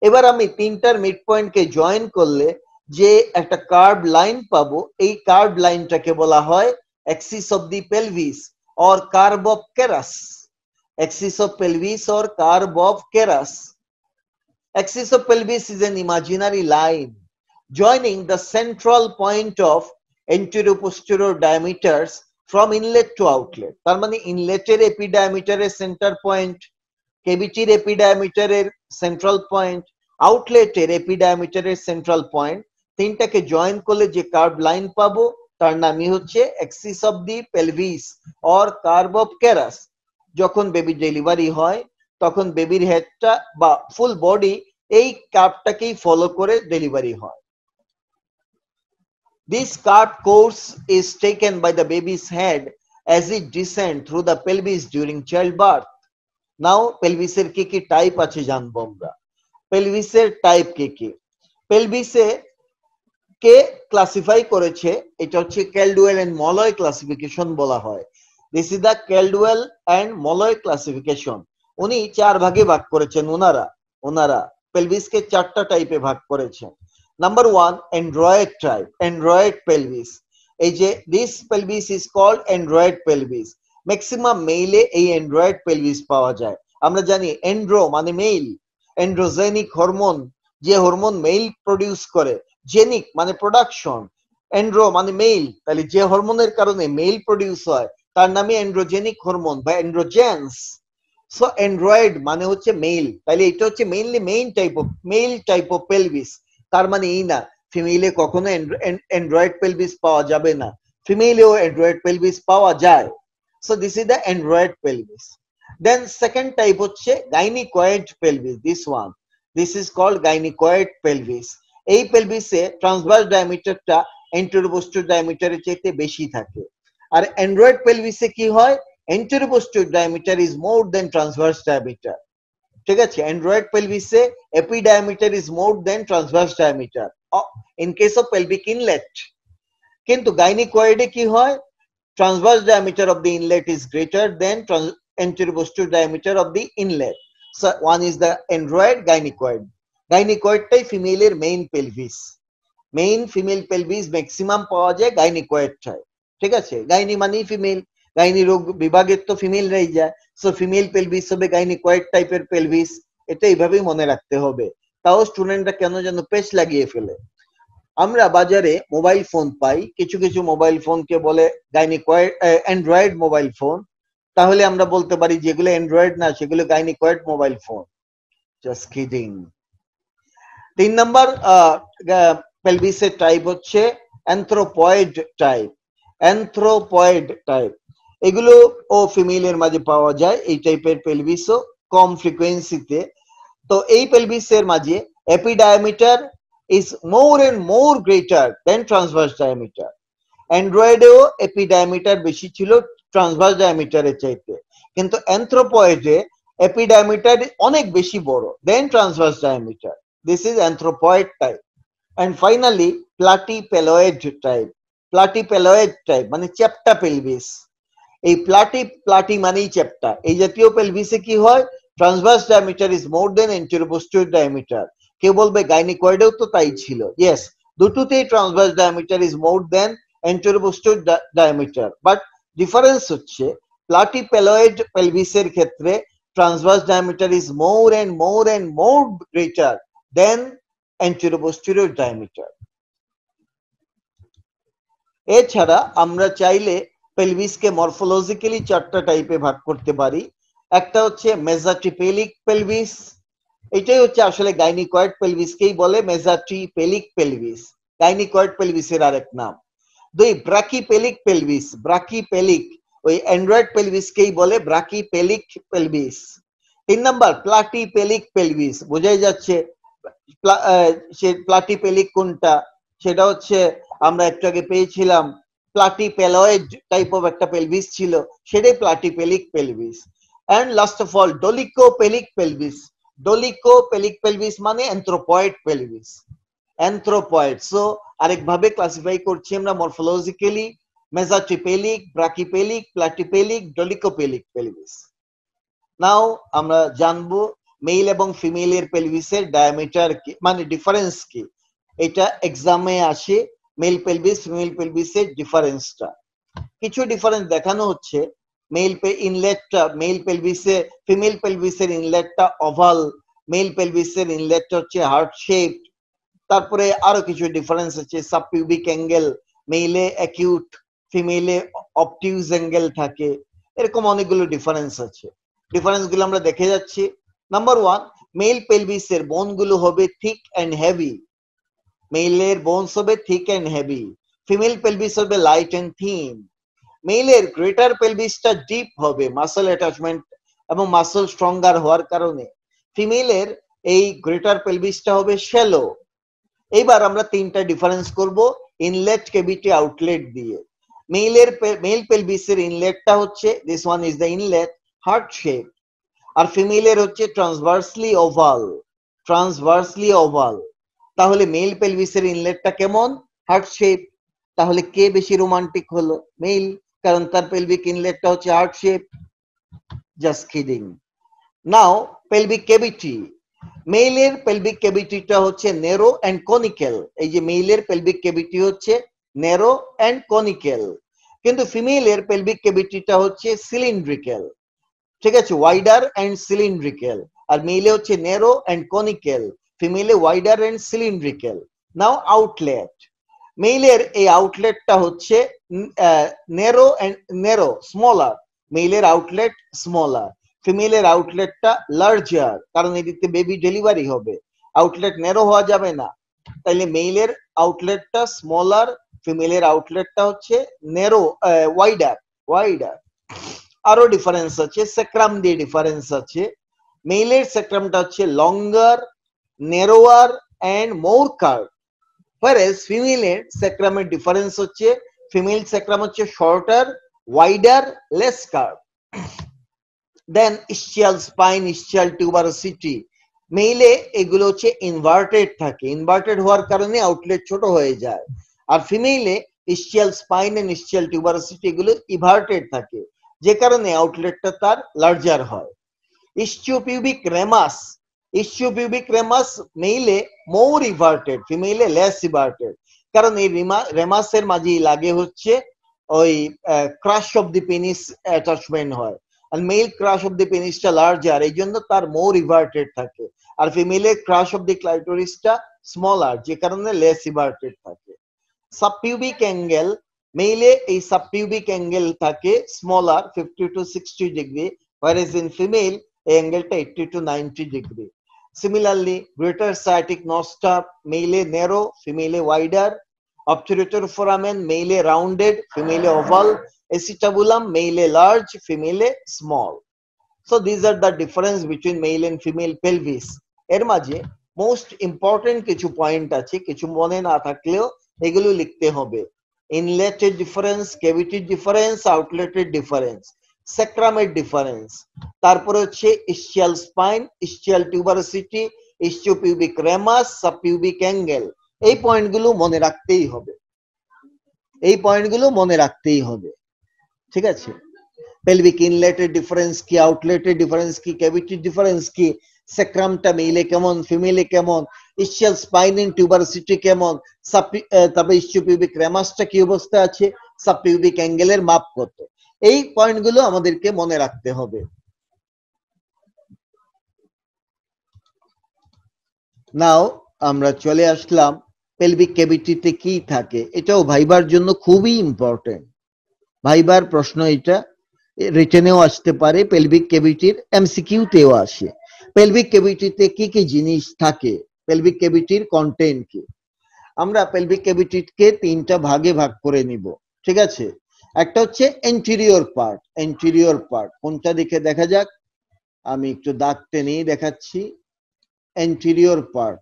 A: এবার আমি তিনটার মিড পয়েন্টকে জয়েন করলে যে একটা কার্ভ লাইন পাবো, এই কার্ভ লাইনটাকে বলা হয় axis of the pelvis or curve of Carus. Axis of pelvis or curve of Carus. Axis of pelvis is an imaginary line joining the central point of anterior-posterior diameters from inlet to outlet. তার মানে ইনলেটের এপিডায়ামিটারের centre point, ক্যাভিটির এপিডায়ামিটারের central point, আউটলেটের এপিডায়ামিটারের central point, তিনটাকে join করলে যে কার্ভ লাইন পাবো তার নামই হচ্ছে axis of the pelvis or curve of Carus. যখন বেবি ডেলিভারি হয় তখন বেবির হেডটা বা ফুল বডি এই কার্ভটাকেই ফলো করে ডেলিভারি হয়। This curved course is taken by the baby's head as it descends through the pelvis during childbirth. Now, pelvisের কি কি টাইপ আছে জানবো আমরা। পেলভিসের টাইপ কি কি? পেলভিসে কে ক্লাসিফাই করেছে, এটা হচ্ছে ক্যালডওয়েল এন্ড মলয় ক্লাসিফিকেশন বলা হয়। This is the Caldwell and Moloy classification. উনি 4 ভাগে ভাগ করেছেন। ওনারা পেলভিসকে 4টা টাইপে ভাগ করেছেন। Number 1, android type, android pelvis. এই যে this pelvis is called android pelvis. Maximum মেইলে এই অ্যান্ড্রয়েড পেলভিস পাওয়া যায়। আমরা জানি এন্ড্রো মানে মেইল, এন্ড্রোজেনিক হরমোন, যে হরমোন মেইল প্রডিউস করে, জেনিক মানে প্রোডাকশন, এন্ড্রো মানে মেইল, তাহলে যে হরমোনের কারণে মেইল প্রডিউস হয় তার নামে এন্ড্রোজেনিক হরমোন বা এন্ড্রোজেন্স। সো অ্যান্ড্রয়েড মানে হচ্ছে মেইল, তাহলে এটা হচ্ছে mainly mail type of pelvis. তার মানে এই না ফিমেইলে কখনো অ্যান্ড্রয়েড পেলভিস পাওয়া যাবে না, ফিমেইলেও অ্যান্ড্রয়েড পেলভিস পাওয়া যায়। So this is the android pelvis. Then second type হচ্ছে gynaecoid pelvis. This is called gynaecoid pelvis. এই পেলভিসে ট্রান্সভার্স ডায়ামিটারটা এন্টেরোপোস্টেরিয়র ডায়ামিটারের চাইতে বেশি থাকে। আর অ্যান্ড্রয়েড পেলভিসে কি হয়, anterior-posterior diameter is more than transverse diameter. ঠিক আছে, Android পেলভিসে এপিডায়ামিটার is more than transverse diameter in case of pelvic inlet. কিন্তু গাইনিকয়েডে কি হয়, transverse diameter of the inlet is greater than anterior-posterior diameter of the inlet. So one is the android gynecoid. গাইনিকয়েডটাই ফিমেলের main pelvis. Main female pelvis maximum পাওয়া যায় গাইনিকয়েডটায়। ঠিক আছে, gynae মানেই ফিমেল, গাইনি রোগ বিভাগের তো ফিমেলরাই যায়। সো ফিমেল পেলভিস হবে গাইনিকয়েড টাইপের পেলভিস। এটা এইভাবেই মনে রাখতে হবে। তাও স্টুডেন্টরা কেন যেন পেচ লাগিয়ে ফেলে। আমরা বাজারে মোবাইল ফোন পাই, কিছু কিছু মোবাইল ফোনকে বলে গাইনিকয়েড অ্যান্ড্রয়েড মোবাইল ফোন। তাহলে আমরা বলতে পারি যেগুলো অ্যান্ড্রয়েড না সেগুলো gynaecoid mobile phone. Just kidding. 3 number পেলভিসের টাইপ হচ্ছে অ্যানথ্রোপয়েড টাইপ। অ্যানথ্রোপয়েড টাইপ এগুলো ও ফিমেলের মাঝে পাওয়া যায়। এই টাইপের পেলভিসও কম ফ্রিকোয়েন্সিতে। তো এই পেলভিসের মাঝে এপিডায়ামিটার is more and more greater than transverse diameter. অ্যান্ড্রয়েডেও এপিডায়ামিটার বেশি ছিল ট্রান্সভার্স ডায়ামিটারের চাইতে, কিন্তু অ্যানথ্রোপয়েডে এপিডায়ামিটার অনেক বেশি বড় than transverse diameter. This is anthropoid type. and finally platypeloid type. Platypeloid type মানে চ্যাপ্টা পেলভিস। এই প্লাটি মানেই চ্যাপ্টা। এই জাতীয় পেলভিসে কি হয়, transverse diameter is more than anteroposterior diameter. কেউ বলবে গাইনিকয়েডেও তো তাই ছিল, ইয়েস, দুটোতেই transverse diameter is more than anteroposterior diameter, but difference হচ্ছে প্লাটিপেলয়েড পেলভিসের ক্ষেত্রে transverse diameter is more and more greater than anteroposterior diameter. এছাড়া আমরা চাইলে পেলভিসকে মরফোলজিক্যালি চারটা টাইপে ভাগ করতে পারি। একটা হচ্ছে মেজাটিপেলিক পেলভিস, এটাই হচ্ছে আসলে গাইনিকয়েড পেলভিসকেই বলে মেজাটিপেলিক পেলভিস, গাইনিকয়েড পেলভিসের আরেক নাম। দুই, ব্রাকিপেলিক পেলভিস, ব্রাকিপেলিক ওই অ্যান্ড্রয়েড পেলভিসকেই বলে ব্রাকিপেলিক পেলভিস। তিন নাম্বার প্লাটিপেলিক পেলভিস, বোঝাই যাচ্ছে সে প্লাটিপেলিক কোনটা, সেটা হচ্ছে আমরা একটু আগে পেয়েছিলাম প্লাটিপেলয়েড টাইপ অফ একটা পেলভিস ছিল, সেটাই platypellic pelvis. And last of all dolichopellic pelvis, dolichopellic pelvis মানে অ্যানথ্রোপয়েড পেলভিস, অ্যানথ্রোপয়েড। সো আরেকভাবে ক্লাসিফাই করছি আমরা মরফোলজিক্যালি মেজাটিপেলিক, ব্রাকিপেলিক, প্লাটিপেলিক, ডোলিকোপেলিক পেলভিস। নাও আমরা জানবো মেল এবং ফিমেলের পেলভিসের ডায়ামিটার কি, মানে ডিফারেন্স কি। এটা এক্সামে আসে, মেল পেলভিস ফিমেল পেলভিসের ডিফারেন্সটা। কিছু ডিফারেন্স দেখানো হচ্ছে, ইনলেটটা মেল পেলভিসে, ফিমেল পেলভিসের ইনলেটটা ওভাল, মেল পেলভিসের ইনলেটটা হচ্ছে হার্ট শেপ। তারপরে আরো কিছু ডিফারেন্স আছে, সাবপিউবিক অ্যাঙ্গেল মেইলে অ্যাকিউট, ফিমেলে অবটিউজ অ্যাঙ্গেল থাকে, এরকম অনেকগুলো ডিফারেন্স আছে। ডিফারেন্স গুলো আমরা দেখে যাচ্ছি। নাম্বার ওয়ান, মেল পেলভিসের বোন গুলো হবে থিক অ্যান্ড হেভি, মেইলের বোনস হবে thick and heavy, female pelvis হবে লাইট অ্যান্ড থিন। মেইলের গ্রেটার পেলভিসটা ডিপ হবে মাসল অ্যাটাচমেন্ট এবং মাসল স্ট্রঙ্গার হওয়ার কারণে, ফিমেলের এই গ্রেটার পেলভিসটা হবে শ্যালো। এইবার আমরা তিনটা ডিফারেন্স করব ইনলেট ক্যাভিটি আউটলেট দিয়ে। মেল পেলভিসের ইনলেটটা হচ্ছে, this one is the inlet, heart shape, আর ফিমেলের হচ্ছে ট্রান্সভার্সলি ওভাল, ট্রান্সভার্সলি ওভাল। তাহলে মেল পেলভিসের ইনলেটটা কেমন, হার্ট শেপ। তাহলে কে বেশি রোমান্টিক হলো, মেল, কারণ তার পেলভিক ইনলেটটা হচ্ছে heart shape. Just kidding. Now pelvic cavity, মেইলের পেলভিক ক্যাভিটিটা হচ্ছে ন্যারো এন্ড কনিক্যাল, এই যে মেইলের পেলভিক ক্যাভিটি হচ্ছে ন্যারো এন্ড কনিক্যাল, কিন্তু ফিমেলের পেলভিক ক্যাভিটিটা হচ্ছে সিলিন্ড্রিক্যাল, ঠিক আছে, ওয়াইডার এন্ড সিলিন্ড্রিক্যাল। আর মেইলে হচ্ছে ন্যারো এন্ড কনিক্যাল, ফিমেলে wider and cylindrical. Now outlet, মেইলের এই আউটলেটটা হচ্ছে ন্যারো স্মলার, মেইলের আউটলেট স্মলার, ফিমেলের আউটলেটটা লার্জার, কারণ এদিকে বেবি ডেলিভারি হবে, আউটলেট ন্যারো হওয়া যাবে না। তাইলে মেইলের আউটলেটটা স্মলার, ফিমেলের আউটলেটটা হচ্ছে ন্যারো, ওয়াইডার, ওয়াইডার। আরো ডিফারেন্স আছে, সেক্রাম দিয়ে ডিফারেন্স আছে। মেইলের সেক্রামটা হচ্ছে longer, narrower and more curve, whereas ফিমেলের সেক্রামের ডিফারেন্স হচ্ছে, ফিমেল সেক্রাম হচ্ছে shorter, wider, less curve. Then ischial spine, ischial tuberosity, মেইলে এগুলো হচ্ছে ইনভার্টেড থাকে, ইনভার্টেড হওয়ার কারণে আউটলেট ছোট হয়ে যায়। আর ফিমেলে ইসচিয়াল স্পাইন এন্ড ইসচিয়াল টিউবারোসিটি এগুলো ইভার্টেড থাকে, যে কারণে আউটলেটটা তার লার্জার হয়। ইসচিওপিউবিক রেমাস, ইসচিওপিউবিক রেমাস মেইলে মোর ইভার্টেড, ফিমেলে লেস ইভার্টেড, কারণ এই রেমাসের মাঝেই লাগে হচ্ছে ওই crus of the penis attachment হয়, আর মেল ক্রাশ অফ দি পেনিসটা লার্জার, এই জন্য তার মোর ইভার্টেড থাকে। আর ফিমেলের ক্রাশ অফ দি ক্লাইটোরিসটা স্মলার, যে কারণে লেস ইভার্টেড থাকে। সাবপিউবিক অ্যাঙ্গেল, মেইলে এই সাবপিউবিক অ্যাঙ্গেল থাকে smaller 50 to 60 degree, whereas in female এই অ্যাঙ্গেলটা 80 to 90 degree. Similarly, greater sciatic nosta, male narrow, female wider. Obturator foramen, male rounded, female oval. Acetabulum, male large, female small. So these are the difference between male and female pelvis. এর মাঝে most important কিছু point আছে, কিছু মনে না থাকলেও এগুলো লিখতে হবে। ইনলেটের ডিফারেন্স, ক্যাভিটির ডিফারেন্স, আউটলেটের ডিফারেন্স, সেক্রামের ডিফারেন্স, তারপরে হচ্ছে ইসচিয়াল spine, ischial tuberosity, ইসচিওপিউবিক Remus, সাবপিউবিক angle, এই পয়েন্টগুলো মনে রাখতেই হবে, এই পয়েন্টগুলো মনে রাখতেই হবে, ঠিক আছে? পেলভিক ইনলেটের ডিফারেন্স কি, আউটলেটের ডিফারেন্স কি, ক্যাভিটির ডিফারেন্স কি, স্যাক্রামটা মেলে কেমন, ফিমেলে কেমন, ইসচিয়াল স্পাইনিং টিউবারসিটি কেমন, তারপরে ইসচিওপিউবিক রেমাসটা কি অবস্থা আছে, সাবপিউবিক অ্যাঙ্গেলের মাপ কত, এই পয়েন্টগুলো আমাদেরকে মনে রাখতে হবে। নাও আমরা চলে আসলাম পেলভিক ক্যাভিটিতে কি থাকে। এটাও ভাইবার জন্য খুবই ইম্পর্টেন্ট, ভাইবার প্রশ্ন এটা, রিটেনেও আসতে পারে, পেলভিক ক্যাভিটির এমসিকিউতেও আসে। পেলভিক ক্যাভিটিতে কি কি জিনিস থাকে, পেলভিক ক্যাভিটির কন্টেন্ট কি। আমরা পেলভিক ক্যাভিটিকে তিনটা ভাগে ভাগ করে নিব, ঠিক আছে? একটা হচ্ছে এন্টেরিয়র পার্ট, এন্টেরিয়র পার্ট কোনটা দিকে দেখা যাক, আমি একটু দাগ টেনেই দেখাচ্ছি। এন্টেরিয়র পার্ট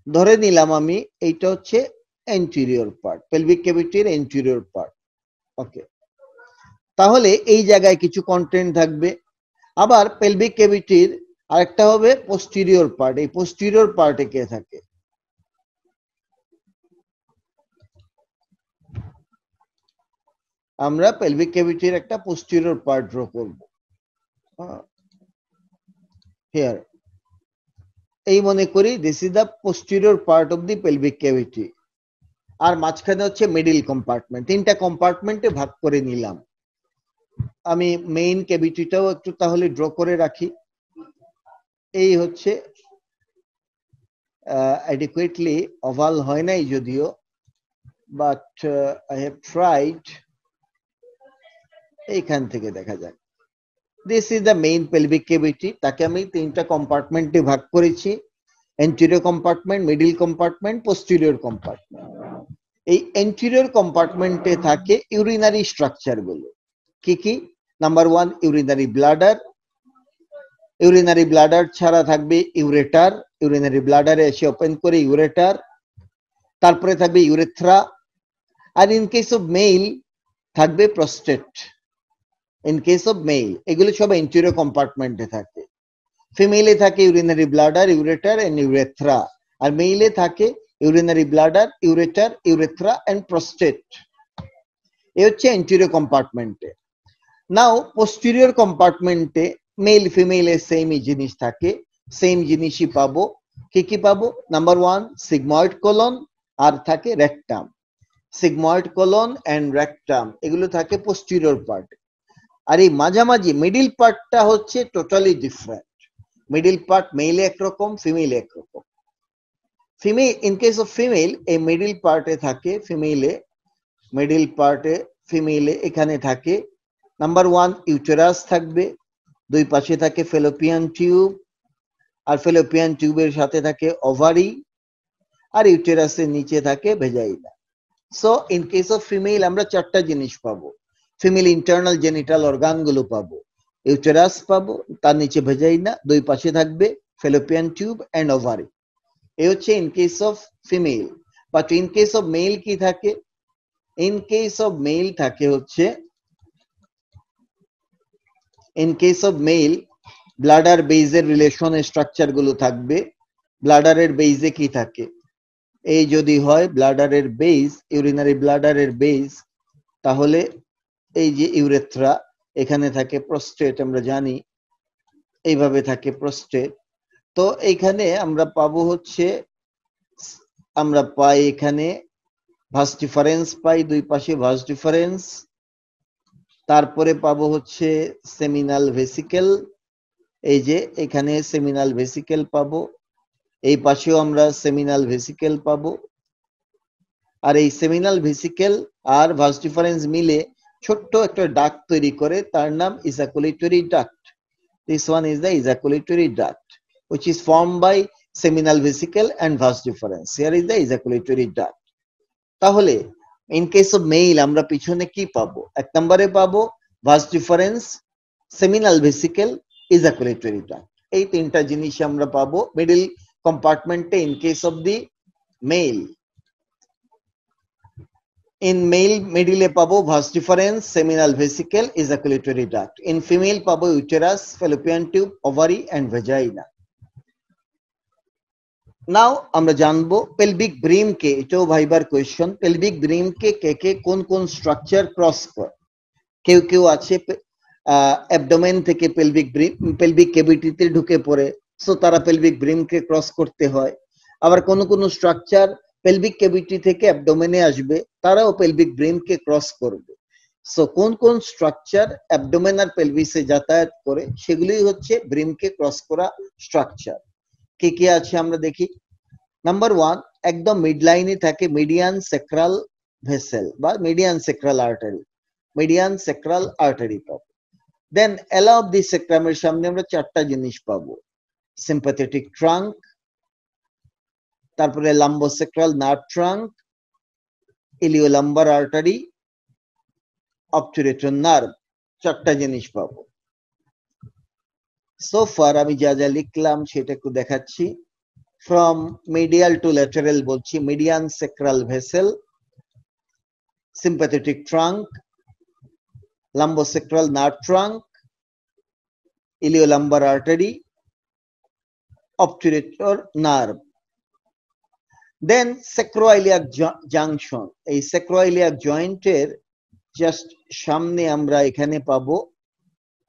A: ধরে নিলাম আমি, এইটা হচ্ছে এন্টেরিয়র পার্ট, পেলভিক ক্যাভিটির এন্টেরিয়র পার্ট, ওকে। তাহলে এই জায়গায় কিছু কন্টেন্ট থাকবে। আবার পেলভিক ক্যাভিটির আরেকটা হবে পোস্টেরিয়র পার্ট, এই পোস্টেরিয়র পার্টে কে থাকে, আমরা পেলভিক ক্যাভিটির একটা পোস্টেরিয়র পার্ট ড্র করব হিয়ার, এই মনে করি this is the posterior part of the pelvic cavity. আর মাঝখানে হচ্ছে মিডল কম্পার্টমেন্ট, তিনটা কম্পার্টমেন্টে ভাগ করে নিলাম। আমি মেইন ক্যাভিটিটাও একটু তাহলে ড্র করে রাখি। এই হচ্ছে অ্যাডিকুয়েটলি ওভাল হয় নাই যদিও, বাট আই হ্যাভ ট্রাইড। এইখান থেকে দেখা যায় this is the main pelvic cavity, তাকে আমি তিনটা কম্পার্টমেন্টে ভাগ করেছি, anterior compartment, middle compartment, posterior compartment. এই এন্টেরিয়র কম্পার্টমেন্টে থাকে ইউরিনারি স্ট্রাকচার গুলো, কি কি? Number one urinary bladder, urinary bladder ছাড়া থাকবে ইউরেটার, ইউরিনারি ব্লাডারে এসে ওপেন করে ইউরেটার, তারপরে থাকবে ইউরেথ্রা, আর ইন কেস অফ মেল থাকবে prostate. In case of male এগুলো সব এন্টেরিয়র কম্পার্টমেন্টে থাকে। ফিমেলে থাকে urinary bladder, ureter and urethra, আর মেইলে থাকে urinary bladder, ureter, urethra and prostate. এই হচ্ছে এন্টেরিয়র কম্পার্টমেন্টে। নাও পোস্টেরিয়র কম্পার্টমেন্টে মেল ফিমেলের সেমই জিনিস থাকে, সেম জিনিসই পাবো। কি কি পাবো? নাম্বার ওয়ান সিগময়েড কোলন, আর থাকে rectum. Sigmoid colon and rectum এগুলো থাকে পোস্টেরিয়র পার্টে। আর এই মাঝামাঝি মিডল পার্টটা হচ্ছে টোটালি ডিফারেন্ট। মিডল পার্ট মেইলে একরকম, ফিমেলে একরকম। Female, in case of female, এই মিডল পার্টে থাকে ফিমেলে, মিডল পার্টে ফিমেলে এখানে থাকে নাম্বার ওয়ান ইউটেরাস থাকবে, দুই পাশে থাকে ফেলোপিয়ান টিউব, আর ফেলোপিয়ান টিউবের সাথে থাকে ওভারি, আর ইউটেরাসের নিচে থাকে vagina. So in case of female আমরা চারটা জিনিস পাবো। ফিমেল ইন্টারনাল জেনিটাল অর্গান গুলো পাবো, ইউটেরাস পাবো, তার নিচে ভেজাইনা, দুই পাশে থাকবে ফেলোপিয়ান টিউব এন্ড ওভারি। এই হচ্ছে in case of female. But in case of male কি থাকে? ইন কেস অফ মেল থাকে হচ্ছে, in case of male bladder বেজের রিলেশন স্ট্রাকচার গুলো থাকবে। ব্লাডারের বেজে কি থাকে? এই যদি হয় ব্লাডারের বেজ, ইউরিনারি ব্লাডারের বেজ, তাহলে এই যে ইউরেথ্রা, এখানে থাকে প্রস্টেট, আমরা জানি এইভাবে থাকে প্রস্টেট। তো এইখানে আমরা পাবো হচ্ছে, আমরা পাই এখানে ভাস ডিফারেন্স পাই, দুই পাশে ভাস ডিফারেন্স। তারপরে পাবো হচ্ছে সেমিনাল ভেসিকেল, এই যে এখানে সেমিনাল ভেসিকেল পাবো, এই পাশেও আমরা সেমিনাল ভেসিকেল পাবো। আর এই সেমিনাল ভেসিকেল আর ভাস ডিফারেন্স মিলে ছোট্ট একটা ডাক্ট তৈরি করে, তার নাম ejaculatory duct. This one is the ejaculatory duct, which is formed by seminal vesicle and vas deferens. Here is the ejaculatory duct. তাহলে in case of male আমরা পিছনে কি পাবো? এক নম্বরে পাবো vas deferens, seminal vesicle, ejaculatory duct. এই তিনটা জিনিস আমরা পাবো middle কম্পার্টমেন্টে in case of the male. In male middle পাবো vas deferens, seminal vesicle, ejaculatory duct. In female পাবো uterus, fallopian tube, ovary and vagina. নাও আমরা জানবো পেলভিক ব্রিম কে, এটাও ভাইবার কোয়েশ্চন। পেলভিক ব্রিম কে কে কোন কোন স্ট্রাকচার ক্রস করে? কেউ কেউ আছে অ্যাবডোমেন থেকে পেলভিক ক্যাভিটিতে ঢুকে পড়ে, সো তারা পেলভিক ব্রিম কে ক্রস করতে হয়। আবার কোন কোন স্ট্রাকচার পেলভিক ক্যাভিটি থেকে অ্যাবডোমেনে আসবে, তারাও পেলভিক ব্রিম কে ক্রস করবে। সো কোন কোন স্ট্রাকচার অ্যাবডোমেন আর পেলভিসে যাতায়াত করে, সেগুলোই হচ্ছে ব্রিম কে ক্রস করা স্ট্রাকচার। কি কি আছে আমরা দেখি। নাম্বার 1, একদম মিডলাইনে থাকে মিডিয়ান সেক্রাল ভেসেল বা median sacral artery. Median sacral artery পাবো। দেন এলা অফ দি সেক্রামের সামনে আমরা চারটা জিনিস পাবো। সিম্পাথেটিক ট্রাঙ্ক, তারপরে লাম্বোসেক্রাল nerve trunk, iliolumbar artery, obturator nerve, চারটা জিনিস পাবো। সো ফার আমি যা যা লিখলাম সেটা একটু দেখাচ্ছি। ফ্রম মিডিয়াল টু ল্যাটারাল বলছি median sacral vessel, sympathetic trunk, lumbosacral nerve trunk, iliolumbar artery, obturator nerve. Then sacroiliac junction, এই sacroiliac জয়েন্টের জাস্ট সামনে আমরা এখানে পাবো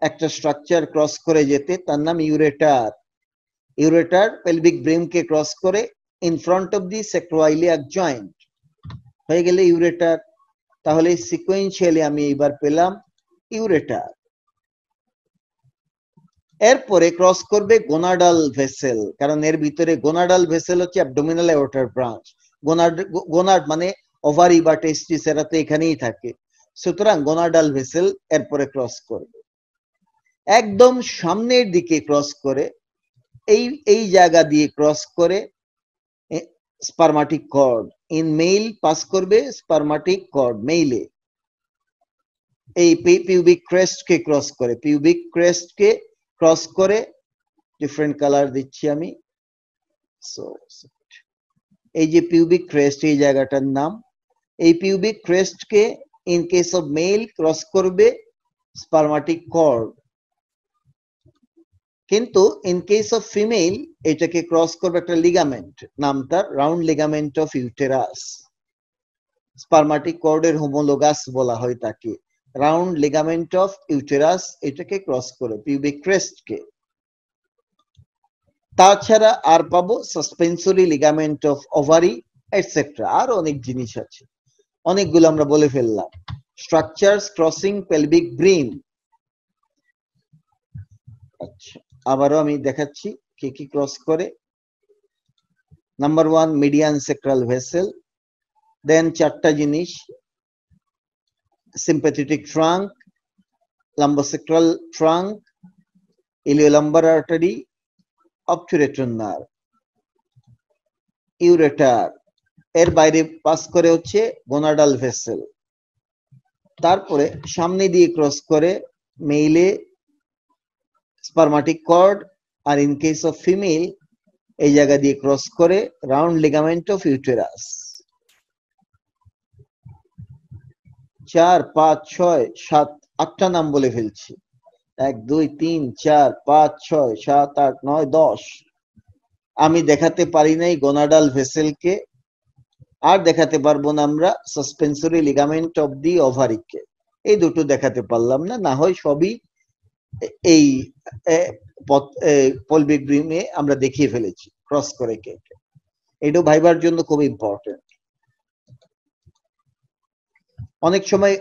A: একটা স্ট্রাকচার ক্রস করে যেতে, তার নাম ইউরেটার। ইউরেটার পেলভিক ব্রিমকে ক্রস করে in front of the sacroiliac joint হয়ে গেলে ইউরেটার। তাহলে সিকোয়েন্সিয়ালি আমি এবার পেলাম ইউরেটার। এরপরে ক্রস করবে গোনাডাল ভেসেল, কারণ এর ভিতরে গোনাডাল ভেসেল হচ্ছে অ্যাবডোমিনাল অ্যাওর্টার ব্রাঞ্চ। গোনাড মানে ওভারি বা টেস্টিস, এরা তো এখানেই থাকে, সুতরাং গোনাডাল ভেসেল এরপরে ক্রস করবে। একদম সামনের দিকে ক্রস করে এই জায়গা দিয়ে ক্রস করে স্পারমাটিক কর্ড। ইন মেইল পাস করবে স্পারমাটিক কর্ড মেইলে। এই পিউবিক ক্রেস্ট কে ক্রস করে, পিউবিক ক্রেস্ট কে ক্রস করে, ডিফারেন্ট কালার দিচ্ছি আমি। এই যে পিউবিক ক্রেস্ট, এই জায়গাটার নাম। এই পিউবিক ক্রেস্ট কে in case of male cross করবে স্পারমাটিক কর্ড, কিন্তু ইন কেস অফ ফিমেল এটাকে ক্রস করবে একটা লিগামেন্ট, নাম তার round ligament of uterus. Spermatic কর্ডের হোমোলোগাস বলা হয় তাকে, রাউন্ড লিগামেন্ট অফ ইউটেরাস এটাকে ক্রস করে পিউবিক ক্রেস্ট কে। তাছাড়া আর পাবো suspensory ligament of ovary etcetera, আর অনেক জিনিস আছে, অনেকগুলো আমরা বলে ফেললাম। Structures crossing pelvic brim. আচ্ছা, আবারও আমি দেখাচ্ছি কি কি ক্রস করে। Number 1 median sacral vessel, then চারটা জিনিস sympathetic trunk, lumbosacral trunk, iliolumbar artery, obturator nerve, ureter. এর বাইরে পাস করে হচ্ছে গোনাডাল ভেসেল। তারপরে সামনে দিয়ে ক্রস করে মেইলে স্পারমাটিক কর্ড, আর ইন কেস অফ ফিমেল এই জায়গা দিয়ে ক্রস করে রাউন্ড লিগামেন্ট অফ ইউটেরাস। 4, 5, 6, 7, 8টা নাম বলে ফেলছি। 1, 2, 3, 4, 5, 6, 7, 8, 9, 10। আমি দেখাতে পারি নাই গোনাডাল ভেসেলকে, আর দেখাতে পারবো না আমরা সাসপেন্সরি লিগামেন্ট অফ দি ওভারিকে। এই দুটো দেখাতে পারলাম না, না হয় সবই এই পেলভিক ব্রিমে আমরা দেখিয়ে ফেলেছি ক্রস করে কে। এটাও ভাইবার জন্য খুব ইম্পর্টেন্ট। অনেক সময়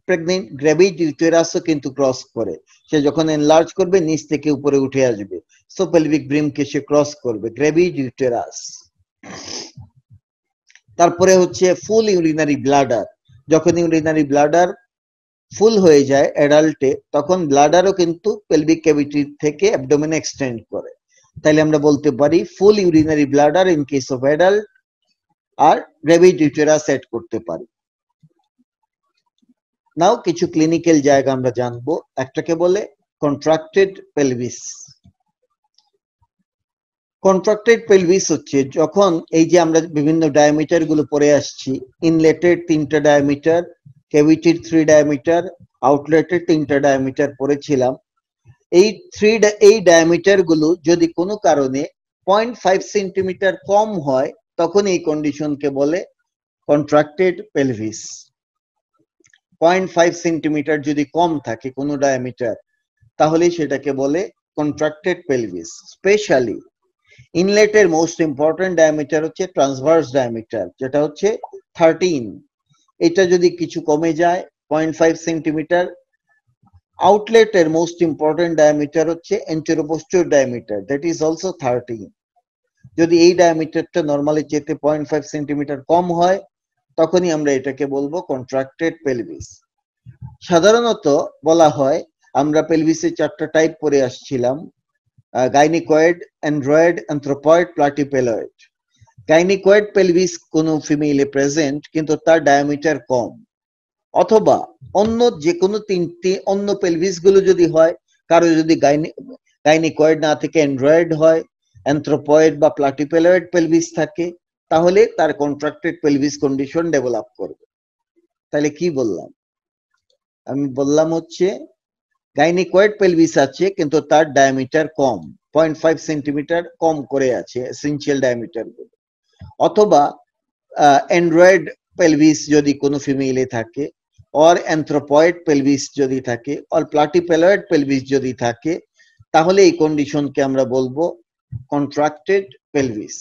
A: প্রেগনেন্ট গ্র্যাভিড ইউটেরাসও কিন্তু ক্রস করে, সে যখন এনলার্জ করবে নিচ থেকে উপরে উঠে আসবে, সো পেলভিক ব্রিমকে সে ক্রস করবে, গ্র্যাভিড ইউটেরাস। তারপরে হচ্ছে ফুল ইউরিনারি ব্লাডার। যখন ইউরিনারি ব্লাডার ফুল হয়ে যায় অ্যাডাল্টে, তখন ব্লাডারও কিন্তু পেলভিক ক্যাভিটি থেকে অ্যাবডোমেনে এক্সটেন্ড করে। তাইলে আমরা বলতে পারি full urinary bladder in case of adult, আর গ্র্যাভিড ইউটেরাস এড করতে পারি। নাও কিছু ক্লিনিক্যাল জায়গা আমরা জানবো। একটাকে বলে কন্ট্রাক্টেড পেলভিস। কন্ট্রাক্টেড পেলভিস হচ্ছে যখন এই যে আমরা বিভিন্ন ডায়ামিটার গুলো পড়ে আসছি, ইনলেটের 3টা ডায়ামিটার, ক্যাভিটির 3 ডায়ামিটার, আউটলেটের 3টা ডায়ামিটার পড়েছিলাম। এই ডায়ামিটার গুলো যদি কোনো কারণে 0.5 সেন্টিমিটার কম হয় তখন এই কন্ডিশনকে বলে কন্ট্রাক্টেড পেলভিস। 0.5 সেন্টিমিটার যদি কম থাকে কোনো ডায়ামিটার তাহলে সেটাকে বলে কন্ট্রাক্টেড পেলভিস। স্পেশালি ইনলেটের মোস্ট ইম্পর্টেন্ট ডায়ামিটার হচ্ছে ট্রান্সভার্স ডায়ামিটার, যেটা হচ্ছে 13। এটা যদি কিছু কমে যায় 0.5 সেন্টিমিটার, আউটলেটের মোস্ট ইম্পর্টেন্ট ডায়ামিটার হচ্ছে anteroposterior diameter, that is also 13। যদি এই ডায়ামিটারটা নরমালি চেয়ে 0.5 সেন্টিমিটার কম হয় তখনই আমরা এটাকে বলবো কন্ট্রাক্টেড পেলভিস। সাধারণত বলা হয়, আমরা পেলভিসের 4টা টাইপ পড়ে আসছিলাম, গাইনিকয়েড, অ্যান্ড্রয়েড, অ্যানথ্রোপয়েড, প্লাটিপেলয়েড। গাইনিকয়েড পেলভিস কোনো ফিমেইলে প্রেজেন্ট কিন্তু তার ডায়ামিটার কম, অথবা অন্য যে কোনো 3টি অন্য পেলভিস গুলো যদি হয়, কারো যদি গাইনিকয়েড না থেকে অ্যান্ড্রয়েড হয়, অ্যানথ্রোপয়েড বা প্লাটিপেলয়েড পেলভিস থাকে, তাহলে তার কন্ট্রাক্টেড পেলভিস কন্ডিশন ডেভেলপ করবে। তাহলে কি বললাম? আমি বললাম হচ্ছে গাইনিকয়েড পেলভিস আছে কিন্তু তার ডায়ামিটার কম, 0.5 সেন্টিমিটার কম করে আছে এসেনশিয়াল ডায়ামিটার গুলো, অথবা অ্যান্ড্রয়েড পেলভিস যদি কোনো ফিমেইলে থাকে, অর অ্যানথ্রোপয়েড পেলভিস যদি থাকে, অর প্লাটিপেলয়েড পেলভিস যদি থাকে, তাহলে এই কন্ডিশনকে আমরা বলবো কন্ট্রাক্টেড পেলভিস।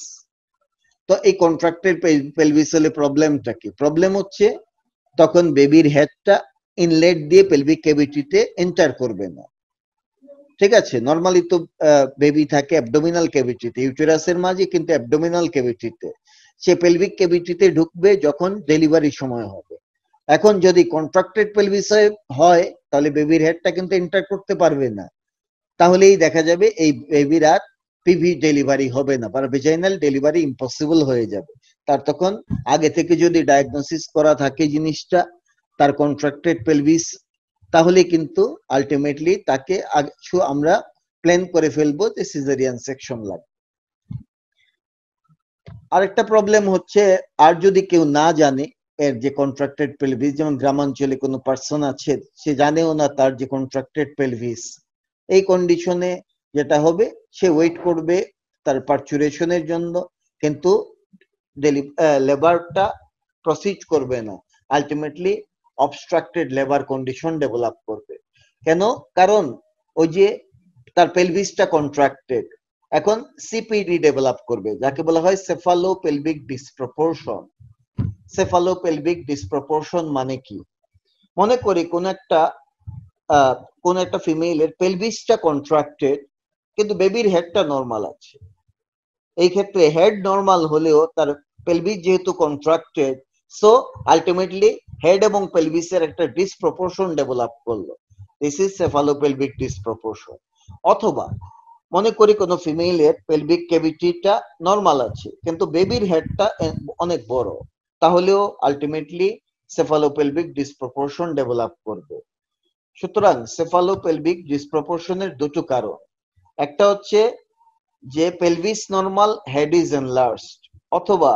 A: তো এই কন্ট্রাক্টেড পেলভিস হলে প্রবলেমটা কি? প্রবলেম হচ্ছে তখন বেবির হেডটা ইনলেট দিয়ে পেলভিক ক্যাভিটিতে এন্টার করবে না। ঠিক আছে, নরমালি তো বেবি থাকে অ্যাবডোমিনাল ক্যাভিটিতে, ইউটেরাসের মাঝে, কিন্তু অ্যাবডোমিনাল ক্যাভিটিতে। সে পেলভিক ক্যাভিটিতে ঢুকবে যখন ডেলিভারির সময় হবে। এখন যদি কন্ট্রাক্টেড পেলভিস হয় তাহলে বেবির হেডটা কিন্তু এন্টার করতে পারবে না, তাহলেই দেখা যাবে এই বেবির আর পিভি ডেলিভারি হবে না, বা ভেজাইনাল ডেলিভারি ইম্পসিবল হয়ে যাবে। তার তখন আগে থেকে যদি ডায়াগনোসিস করা থাকে জিনিসটা, তার কন্ট্রাক্টেড পেলভিস, তাহলে কিন্তু আলটিমেটলি তাকে আমরা প্ল্যান করে ফেলবো যে সিজারিয়ান সেকশন লাগবে। আরেকটা প্রবলেম হচ্ছে, আর যদি কেউ না জানে এর যে কন্ট্রাক্টেড পেলভিস, যেমন গ্রামাঞ্চলে কোনো পার্সন আছে সে জানেও না তার যে কন্ট্রাক্টেড পেলভিস, এই কন্ডিশনে যেটা হবে সে ওয়েট করবে তার পার্চুরেশনের জন্য, কিন্তু লেবারটা প্রসিড করবে না, ultimately obstructed labour condition develop করবে। কেন? কারণ ওই যে তার পেলভিসটা কন্ট্রাক্টেড, এখন সিপিডি ডেভেলপ করবে, যাকে বলা হয় সেফালোপেলভিক ডিসপ্রপোর্শন। সেফালোপেলভিক ডিসপ্রপোর্শন মানে কি? মনে করি কোন একটা ফিমেইলের পেলভিসটা কন্ট্রাক্টেড কিন্তু বেবির হেডটা নরমাল আছে। এই ক্ষেত্রে হেড নরমাল হলেও তার পেলভিস যেহেতু কন্ট্রাক্টেড, সো আলটিমেটলি হেড এবং পেলভিসের একটা ডিসপ্রপোর্শন ডেভেলপ করলো। This is cephalopelvic disproportion. অথবা মনে করি কোনো ফিমেইলের পেলভিক ক্যাভিটিটা নরমাল আছে কিন্তু বেবির হেডটা অনেক বড়, তাহলেও আলটিমেটলি সেফালোপেলভিক ডিসপ্রপোর্শন ডেভেলপ করবে। সুতরাং সেফালোপেলভিক ডিসপ্রপোর্শনের দুটো কারণ, একটা হচ্ছে যে pelvis normal, head is enlarged, অথবা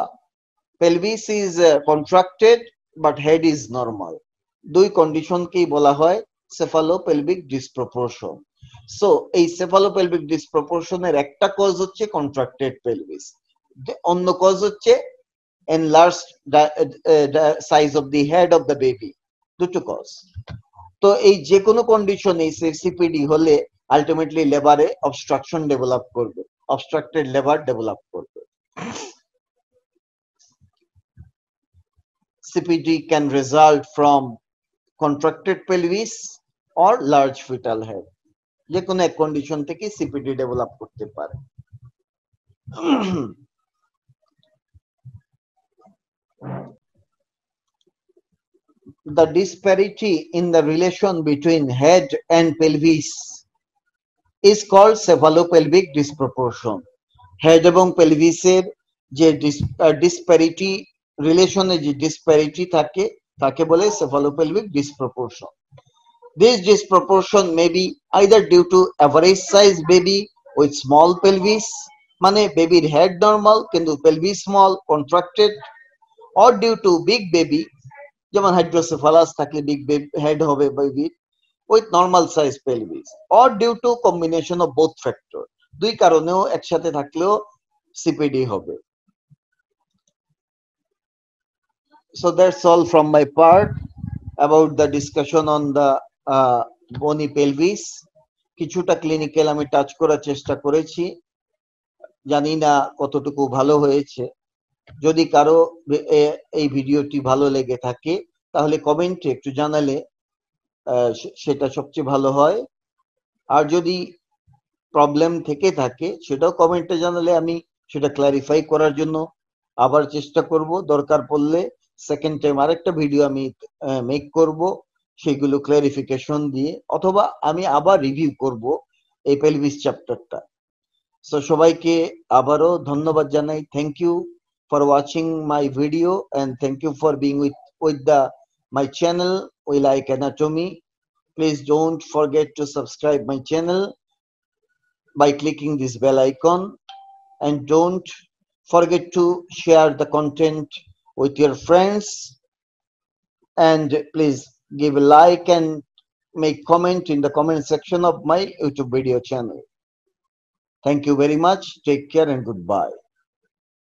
A: pelvis is contracted but head is normal. দুই কন্ডিশনকেই বলা হয় সেফালোপেলভিক ডিসপ্রপোর্শন। সো এই সেফালোপেলভিক ডিসপ্রপোর্শনের একটা কজ হচ্ছে কন্ট্রাক্টেড পেলভিস, অন্য কজ হচ্ছে enlarged size of the head of the baby, দুটো কজ। তো এই যে কোনো কন্ডিশনে সিপিডি হলে আলটিমেটলি লেবারে অবস্ট্রাকশন ডেভেলপ করবে, অবস্ট্রাক্টেড লেবার ডেভেলপ করবে। CPD can result from contracted pelvis or large fetal head, যে কোনো এক কন্ডিশন থেকে সিপিডি ডেভেলপ করতে পারে। The disparity in the relation between head and pelvis is called cephalopelvic disproportion. Head এবং পেলভিসের যে ডিসপ্যারিটি রিলেশনে যে ডিসপ্যারিটি থাকে তাকে বলে cephalopelvic disproportion. This disproportion may be either due to average size baby with small pelvis, মানে বেবির head normal কিন্তু pelvis small contracted, or due to big baby, যেমন হাইড্রোসেফালাস থাকলে বিগ হেড হবে বেবির with normal size pelvis, or due to combination of both factor, দুই কারণেও একসাথে থাকলেও সিপিডি হবে। So that's all from my part about the discussion on the bony pelvis. কিছুটা ক্লিনিক্যাল আমি টাচ করার চেষ্টা করেছি, জানি না কতটুকু ভালো হয়েছে। যদি কারো এই ভিডিওটি ভালো লেগে থাকে তাহলে কমেন্টে একটু জানালে সেটা সবচেয়ে ভালো হয়। আর যদি প্রবলেম থেকে থাকে সেটাও কমেন্টে জানালে আমি সেটা ক্ল্যারিফাই করার জন্য আবার চেষ্টা করব। দরকার পড়লে সেকেন্ড টাইম আরেকটা ভিডিও আমি মেক করব সেগুলো ক্ল্যারিফিকেশন দিয়ে, অথবা আমি আবার রিভিউ করব এই পেলভিস চ্যাপ্টারটা। সো সবাইকে আবারও ধন্যবাদ জানাই। Thank you for watching my video and thank you for being with the my channel we like anatomy. Please don't forget to subscribe my channel by clicking this bell icon, and don't forget to share the content with your friends, and please give a like and make comment in the comment section of my YouTube video channel. Thank you very much. Take care and goodbye.